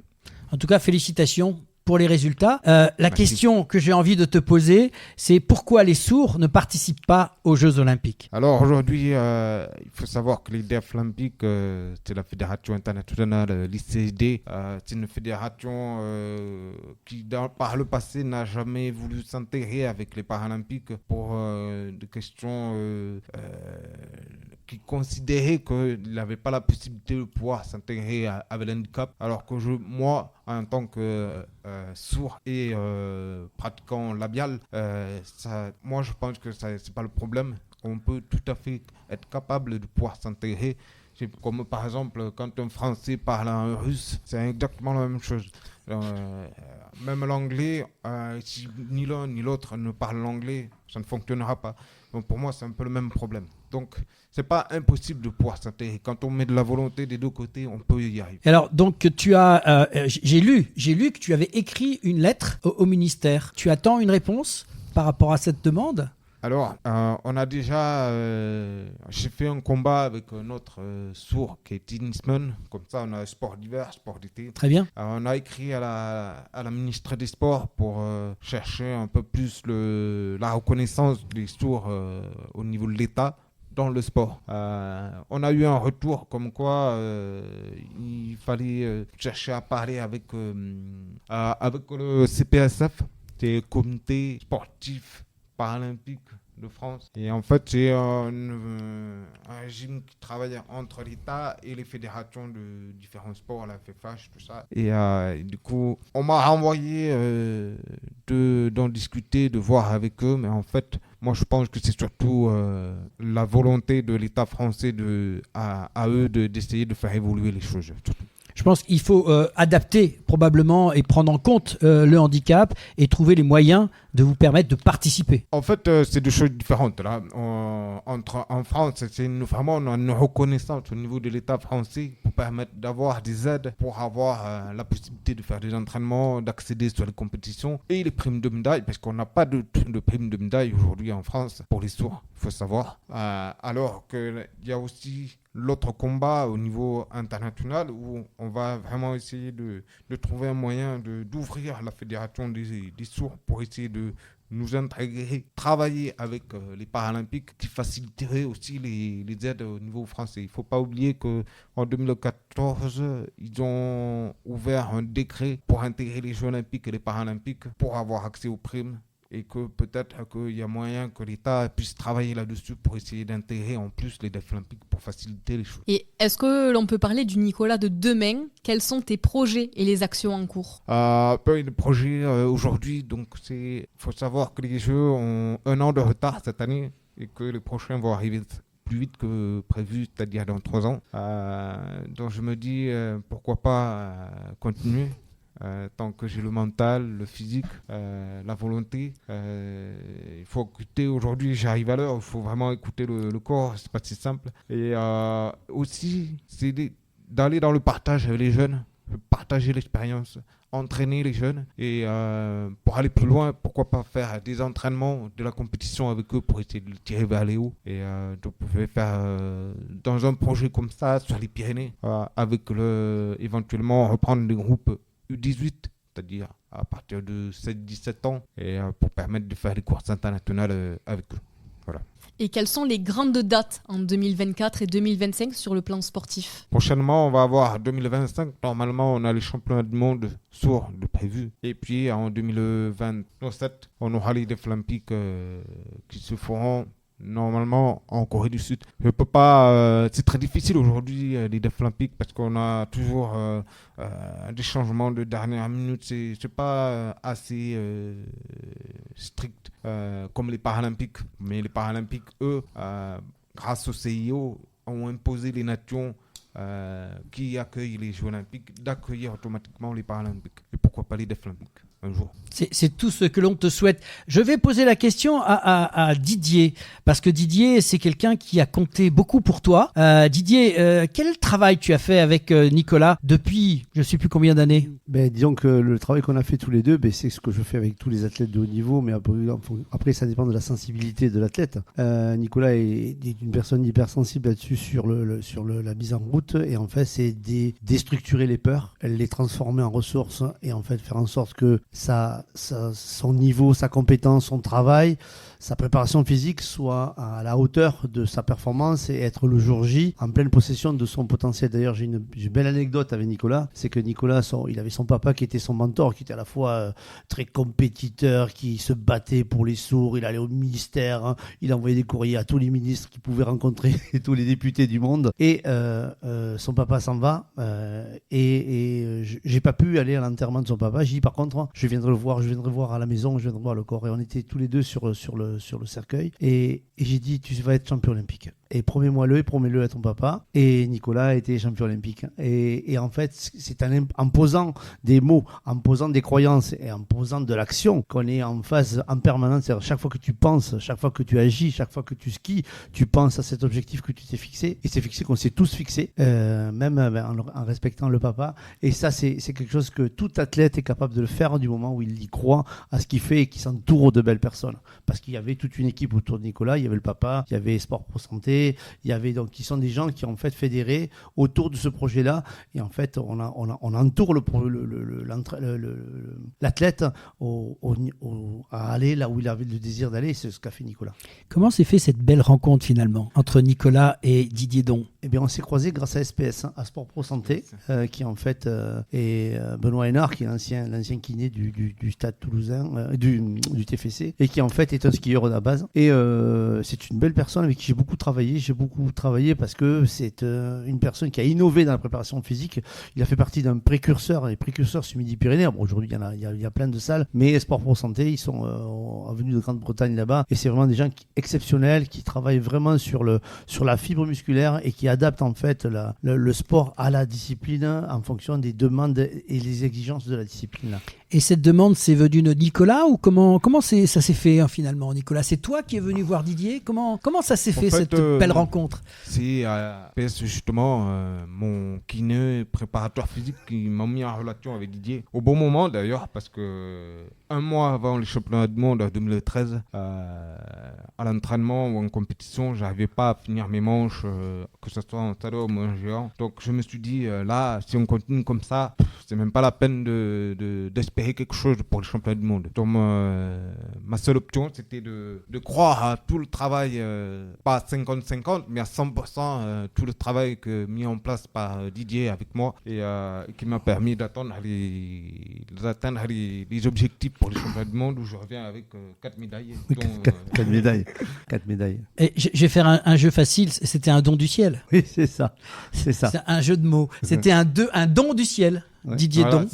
Speaker 3: En tout cas, félicitations pour les résultats. La question que j'ai envie de te poser, c'est pourquoi les sourds ne participent pas aux Jeux Olympiques?
Speaker 10: Alors aujourd'hui, il faut savoir que les Deaflympics, c'est la fédération internationale, l'ICD. C'est une fédération qui, par le passé, n'a jamais voulu s'intégrer avec les Paralympiques pour des questions qui considéraient qu'il n'avait pas la possibilité de pouvoir s'intégrer avec l'handicap. Alors que moi, en tant que sourd et pratiquant labial, moi je pense que c'est pas le problème. On peut tout à fait être capable de pouvoir s'intégrer. Comme par exemple, quand un Français parle un russe, c'est exactement la même chose. Même l'anglais, si ni l'un ni l'autre ne parle l'anglais, ça ne fonctionnera pas. Donc pour moi, c'est un peu le même problème. Donc, c'est pas impossible de pouvoir s'intégrer. Quand on met de la volonté des deux côtés, on peut y arriver.
Speaker 3: Alors, donc, tu as, j'ai lu que tu avais écrit une lettre au ministère. Tu attends une réponse par rapport à cette demande?
Speaker 10: Alors, on a déjà... j'ai fait un combat avec notre sourd qui est tennisman. Comme ça, on a sport d'hiver, sport d'été.
Speaker 3: Très bien.
Speaker 10: On a écrit à la ministre des Sports pour chercher un peu plus la reconnaissance des sourds au niveau de l'État dans le sport. On a eu un retour comme quoi il fallait chercher à parler avec le CPSF, c'est le comité sportif paralympique de France. Et en fait, c'est un régime qui travaille entre l'État et les fédérations de différents sports, la FFH, tout ça. Et du coup, on m'a renvoyé d'en discuter, de voir avec eux. Mais en fait, moi, je pense que c'est surtout la volonté de l'État français à eux d'essayer de faire évoluer les choses. Surtout.
Speaker 3: Je pense qu'il faut adapter probablement et prendre en compte le handicap et trouver les moyens de vous permettre de participer.
Speaker 10: En fait, c'est deux choses différentes. Là. En France, c'est vraiment une reconnaissance au niveau de l'État français pour permettre d'avoir des aides, pour avoir la possibilité de faire des entraînements, d'accéder sur les compétitions et les primes de médailles, parce qu'on n'a pas de primes de médailles aujourd'hui en France pour les sourds, il faut savoir. Alors qu'il y a aussi l'autre combat au niveau international où on va vraiment essayer de trouver un moyen d'ouvrir la fédération des sourds pour essayer de nous intégrer, travailler avec les Paralympiques qui faciliterait aussi les aides au niveau français. Il ne faut pas oublier qu'en 2014, ils ont ouvert un décret pour intégrer les Jeux Olympiques et les Paralympiques pour avoir accès aux primes. Et que peut-être qu'il y a moyen que l'État puisse travailler là-dessus pour essayer d'intégrer en plus les Deaflympics pour faciliter les choses.
Speaker 2: Et est-ce que l'on peut parler du Nicolas de demain? Quels sont tes projets et les actions en cours?
Speaker 10: Les projets aujourd'hui, donc il faut savoir que les Jeux ont 1 an de retard cette année et que les prochains vont arriver plus vite que prévu, c'est-à-dire dans 3 ans. Donc je me dis pourquoi pas continuer. Tant que j'ai le mental, le physique, la volonté. Il faut écouter, aujourd'hui j'arrive à l'heure, il faut vraiment écouter le corps, c'est pas si simple. Et aussi, c'est d'aller dans le partage avec les jeunes, partager l'expérience, entraîner les jeunes et pour aller plus loin, pourquoi pas faire des entraînements, de la compétition avec eux pour essayer de les tirer vers les hauts. Et donc je vais faire dans un projet comme ça sur les Pyrénées, avec éventuellement reprendre des groupes U18 c'est-à-dire à partir de 7-17 ans, et pour permettre de faire des courses internationales avec eux. Voilà.
Speaker 2: Et quelles sont les grandes dates en 2024 et 2025 sur le plan sportif?
Speaker 10: Prochainement, on va avoir 2025. Normalement, on a les championnats du monde sur de prévu. Et puis en 2027, on aura les défis olympiques qui se feront normalement en Corée du Sud. Je peux pas. C'est très difficile aujourd'hui les défis olympiques parce qu'on a toujours des changements de dernière minute. C'est pas assez strict comme les Paralympiques. Mais les Paralympiques, eux, grâce au CIO, ont imposé les nations qui accueillent les Jeux olympiques d'accueillir automatiquement les Paralympiques. Et pourquoi pas les défis olympiques un jour.
Speaker 3: C'est tout ce que l'on te souhaite. Je vais poser la question à Didier, parce que Didier, c'est quelqu'un qui a compté beaucoup pour toi. Didier, quel travail tu as fait avec Nicolas depuis je ne sais plus combien d'années?
Speaker 11: Disons que le travail qu'on a fait tous les deux, c'est ce que je fais avec tous les athlètes de haut niveau, mais après ça dépend de la sensibilité de l'athlète. Nicolas est une personne hypersensible là-dessus sur la mise en route, et en fait c'est déstructurer les peurs, les transformer en ressources, et en fait faire en sorte que son niveau, sa compétence, son travail, sa préparation physique soit à la hauteur de sa performance et être le jour J en pleine possession de son potentiel. D'ailleurs, j'ai une belle anecdote avec Nicolas, c'est que Nicolas, il avait son papa qui était son mentor, qui était à la fois très compétiteur, qui se battait pour les sourds, il allait au ministère, hein, il envoyait des courriers à tous les ministres qu'il pouvait rencontrer et tous les députés du monde. Et son papa s'en va et j'ai pas pu aller à l'enterrement de son papa. J'ai dit par contre, je viendrai le voir à la maison, je viendrai voir le corps. Et on était tous les deux sur le cercueil. Et j'ai dit, tu vas être champion olympique. Et promets-le à ton papa. Et Nicolas a été champion olympique. Et en fait, c'est en posant des mots, en posant des croyances et en posant de l'action qu'on est en phase en permanence. C'est-à-dire, chaque fois que tu penses, chaque fois que tu agis, chaque fois que tu skis, tu penses à cet objectif que tu t'es fixé. Et c'est fixé qu'on s'est tous fixés, même en respectant le papa. Et ça, c'est quelque chose que tout athlète est capable de le faire du moment où il y croit à ce qu'il fait et qu'il s'entoure de belles personnes. Parce qu'il y avait toute une équipe autour de Nicolas. Il y avait le papa, il y avait Sport Pro Santé, il y avait donc qui sont des gens qui ont en fait fédéré autour de ce projet-là, et en fait on entoure l'athlète à aller là où il avait le désir d'aller. C'est ce qu'a fait Nicolas.
Speaker 3: Comment s'est fait cette belle rencontre finalement entre Nicolas et Didier Don? Eh
Speaker 11: bien, on s'est croisés grâce à SPS, à Sport Pro Santé, qui en fait est Benoît Hénard, qui est l'ancien kiné du Stade Toulousain, du TFC, et qui en fait est un skieur à la base. Et c'est une belle personne avec qui j'ai beaucoup travaillé. Parce que c'est une personne qui a innové dans la préparation physique. Il a fait partie d'un précurseur, les précurseurs sur Midi-Pyrénées. Bon, aujourd'hui, il y a plein de salles, mais Sport Pro Santé, ils sont venus de Grande-Bretagne là-bas, et c'est vraiment des gens exceptionnels qui travaillent vraiment sur la fibre musculaire et qui adaptent en fait le sport à la discipline en fonction des demandes et les exigences de la discipline.
Speaker 3: Et cette demande, c'est venu de Nicolas, ou comment ça s'est fait finalement, Nicolas? C'est toi qui es venu voir Didier? Comment ça s'est fait cette belle rencontre?
Speaker 10: C'est justement mon kiné préparateur physique qui m'a mis en relation avec Didier. Au bon moment d'ailleurs, parce que un mois avant les championnats du monde en 2013, à l'entraînement ou en compétition, j'arrivais pas à finir mes manches, que ce soit en talon ou en géant. Donc je me suis dit, là, si on continue comme ça, c'est même pas la peine d'espérer quelque chose pour les championnats du monde. Donc ma seule option, c'était de croire à tout le travail, pas à 50-50, mais à 100% tout le travail mis en place par Didier avec moi, et qui m'a permis d'atteindre les objectifs pour les championnats du monde, où je reviens avec 4 médailles.
Speaker 11: 4 médailles. 4 médailles.
Speaker 3: Et je vais faire un jeu facile, c'était un don du ciel.
Speaker 11: Oui, c'est ça. C'est
Speaker 3: un jeu de mots. C'était un don du ciel. Ouais. Didier Don.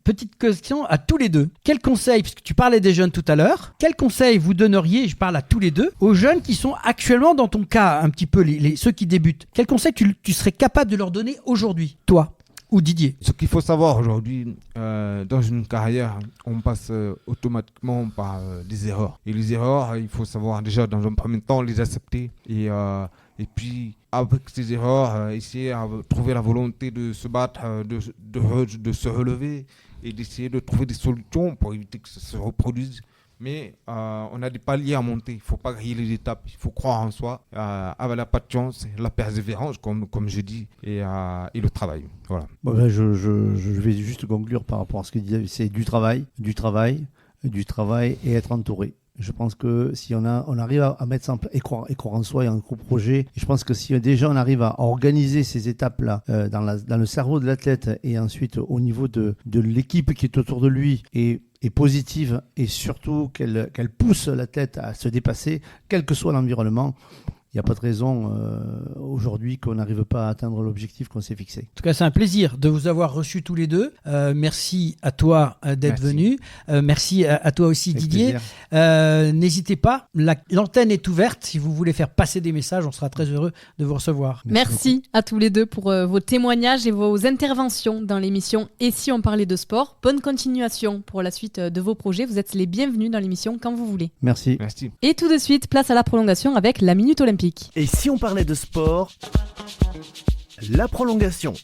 Speaker 3: Petite question à tous les deux. Quel conseil, puisque tu parlais des jeunes tout à l'heure, quel conseil vous donneriez, je parle à tous les deux, aux jeunes qui sont actuellement dans ton cas, un petit peu ceux qui débutent? Quel conseil tu serais capable de leur donner aujourd'hui, toi ou Didier?
Speaker 10: Ce qu'il faut savoir aujourd'hui, dans une carrière, on passe automatiquement par des erreurs. Et les erreurs, il faut savoir déjà dans un premier temps les accepter, et puis avec ces erreurs, essayer à trouver la volonté de se battre, de se relever, et d'essayer de trouver des solutions pour éviter que ça se reproduise. Mais on a des paliers à monter. Il ne faut pas griller les étapes. Il faut croire en soi. Avec la patience, la persévérance, comme je dis, et le travail. Voilà.
Speaker 11: Je vais juste conclure par rapport à ce qu'il disait. C'est du travail et être entouré. Je pense que si on arrive à mettre ça en place et croire en soi et en gros projet, et je pense que si déjà on arrive à organiser ces étapes-là dans le cerveau de l'athlète et ensuite au niveau de l'équipe qui est autour de lui et positive et surtout qu'elle pousse l'athlète à se dépasser, quel que soit l'environnement, il n'y a pas de raison aujourd'hui qu'on n'arrive pas à atteindre l'objectif qu'on s'est fixé.
Speaker 3: En tout cas, c'est un plaisir de vous avoir reçus tous les deux. Merci à toi d'être venu. Merci à toi aussi, avec Didier. N'hésitez pas, l'antenne est ouverte. Si vous voulez faire passer des messages, on sera très heureux de vous recevoir.
Speaker 2: Merci à tous les deux pour vos témoignages et vos interventions dans l'émission Et si on parlait de sport. Bonne continuation pour la suite de vos projets. Vous êtes les bienvenus dans l'émission quand vous voulez.
Speaker 11: Merci.
Speaker 2: Et tout de suite, place à la prolongation avec la Minute Olympique.
Speaker 1: Et si on parlait de sport, la prolongation.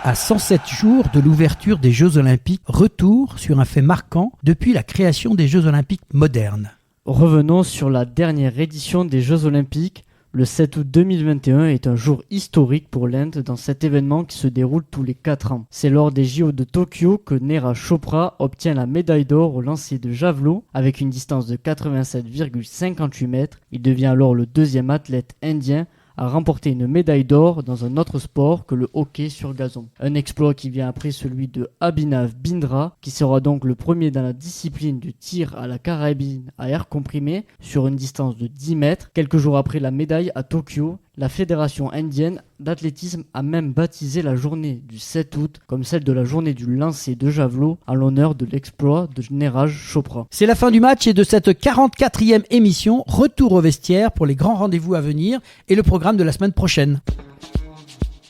Speaker 3: À 107 jours de l'ouverture des Jeux Olympiques, retour sur un fait marquant depuis la création des Jeux Olympiques modernes.
Speaker 4: Revenons sur la dernière édition des Jeux Olympiques. Le 7 août 2021 est un jour historique pour l'Inde dans cet événement qui se déroule tous les 4 ans. C'est lors des JO de Tokyo que Neeraj Chopra obtient la médaille d'or au lancer de javelot avec une distance de 87,58 mètres. Il devient alors le deuxième athlète indien à remporter une médaille d'or dans un autre sport que le hockey sur gazon. Un exploit qui vient après celui de Abhinav Bindra, qui sera donc le premier dans la discipline du tir à la carabine à air comprimé sur une distance de 10 mètres. Quelques jours après la médaille à Tokyo, la fédération indienne d'athlétisme a même baptisé la journée du 7 août comme celle de la journée du lancer de javelot en l'honneur de l'exploit de Neeraj Chopra.
Speaker 3: C'est la fin du match et de cette 44e émission. Retour au vestiaire pour les grands rendez-vous à venir et le programme de la semaine prochaine.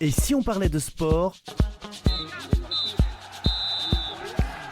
Speaker 1: Et si on parlait de sport?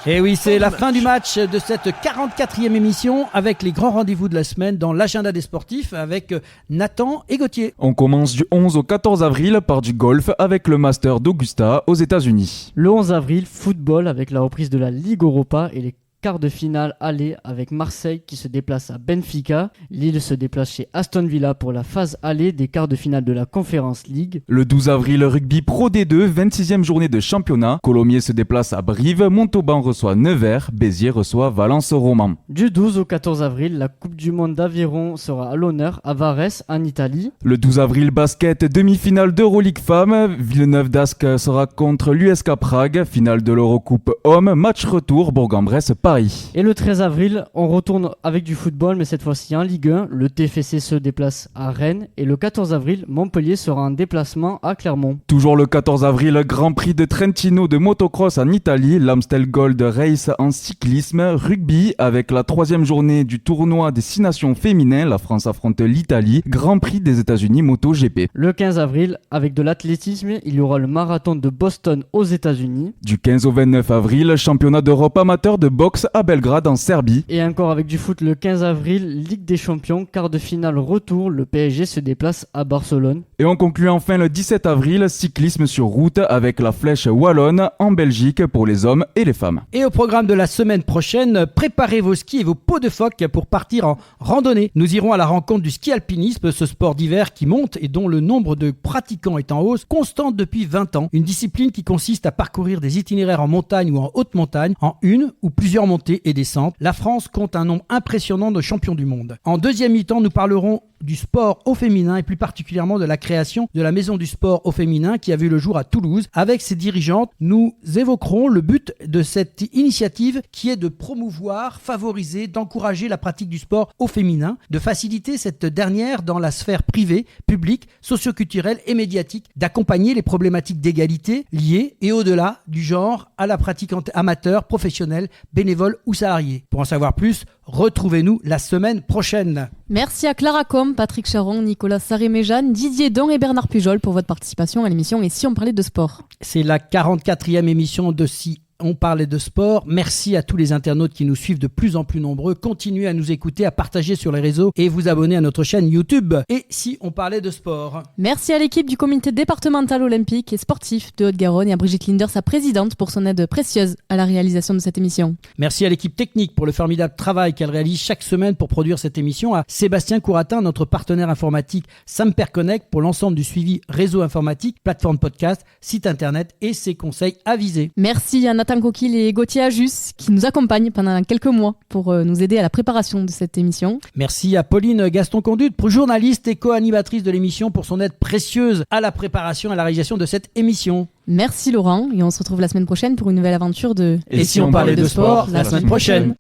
Speaker 3: Et oui, c'est la fin du match de cette 44e émission avec les grands rendez-vous de la semaine dans l'agenda des sportifs avec Nathan et Gauthier.
Speaker 5: On commence du 11 au 14 avril par du golf avec le Master d'Augusta aux États-Unis.
Speaker 4: Le 11 avril, football avec la reprise de la Ligue Europa et les quart de finale aller avec Marseille qui se déplace à Benfica. Lille se déplace chez Aston Villa pour la phase aller des quarts de finale de la Conference League.
Speaker 5: Le 12 avril, rugby Pro D2, 26e journée de championnat. Colomiers se déplace à Brive, Montauban reçoit Nevers, Béziers reçoit Valence-Roman.
Speaker 4: Du 12 au 14 avril, la Coupe du Monde d'aviron sera à l'honneur à Varese en Italie.
Speaker 5: Le 12 avril, basket, demi-finale d'Euroleague Femmes. Villeneuve d'Ascq sera contre l'USK Prague. Finale de l'Eurocoupe Hommes, match retour Bourg-en-Bresse Paris.
Speaker 4: Et le 13 avril, on retourne avec du football, mais cette fois-ci en Ligue 1. Le TFC se déplace à Rennes. Et le 14 avril, Montpellier sera en déplacement à Clermont.
Speaker 5: Toujours le 14 avril, Grand Prix de Trentino de motocross en Italie. L'Amstel Gold Race en cyclisme. Rugby, avec la 3e journée du tournoi des 6 nations féminins. La France affronte l'Italie. Grand Prix des États-Unis MotoGP.
Speaker 4: Le 15 avril, avec de l'athlétisme, il y aura le marathon de Boston aux États-Unis.
Speaker 5: Du 15 au 29 avril, championnat d'Europe amateur de boxe à Belgrade en Serbie.
Speaker 4: Et encore avec du foot le 15 avril, Ligue des Champions, quart de finale retour, le PSG se déplace à Barcelone.
Speaker 5: Et on conclut enfin le 17 avril, cyclisme sur route avec la Flèche Wallonne en Belgique pour les hommes et les femmes.
Speaker 3: Et au programme de la semaine prochaine, préparez vos skis et vos peaux de phoque pour partir en randonnée. Nous irons à la rencontre du ski alpinisme, ce sport d'hiver qui monte et dont le nombre de pratiquants est en hausse constante depuis 20 ans. Une discipline qui consiste à parcourir des itinéraires en montagne ou en haute montagne, en une ou plusieurs montées et descentes. La France compte un nombre impressionnant de champions du monde. En deuxième mi-temps, nous parlerons du sport au féminin et plus particulièrement de la création de la Maison du Sport au féminin qui a vu le jour à Toulouse. Avec ses dirigeantes, nous évoquerons le but de cette initiative qui est de promouvoir, favoriser, d'encourager la pratique du sport au féminin, de faciliter cette dernière dans la sphère privée, publique, socioculturelle et médiatique, d'accompagner les problématiques d'égalité liées et au-delà du genre à la pratique amateur, professionnelle, bénévole ou salariée. Pour en savoir plus, retrouvez-nous la semaine prochaine.
Speaker 2: Merci à Clara Com, Patrick Charon, Nicolas Sarré-Méjeanne, Didier Don et Bernard Pujol pour votre participation à l'émission Et si on parlait de sport.
Speaker 3: C'est la 44e émission de Si On parlait de sport. Merci à tous les internautes qui nous suivent de plus en plus nombreux. Continuez à nous écouter, à partager sur les réseaux et vous abonner à notre chaîne YouTube. Et si on parlait de sport?
Speaker 2: Merci à l'équipe du comité départemental olympique et sportif de Haute-Garonne et à Brigitte Linder, sa présidente, pour son aide précieuse à la réalisation de cette émission.
Speaker 3: Merci à l'équipe technique pour le formidable travail qu'elle réalise chaque semaine pour produire cette émission. À Sébastien Couratin, notre partenaire informatique Samper Connect pour l'ensemble du suivi réseau informatique, plateforme podcast, site internet et ses conseils avisés.
Speaker 2: Merci à Nathan Coquille et Gauthier Ajus qui nous accompagnent pendant quelques mois pour nous aider à la préparation de cette émission.
Speaker 3: Merci à Pauline Gaston-Conduite, journaliste et co-animatrice de l'émission, pour son aide précieuse à la préparation et à la réalisation de cette émission.
Speaker 2: Merci Laurent et on se retrouve la semaine prochaine pour une nouvelle aventure de
Speaker 3: Et si on parlait de sport la semaine prochaine.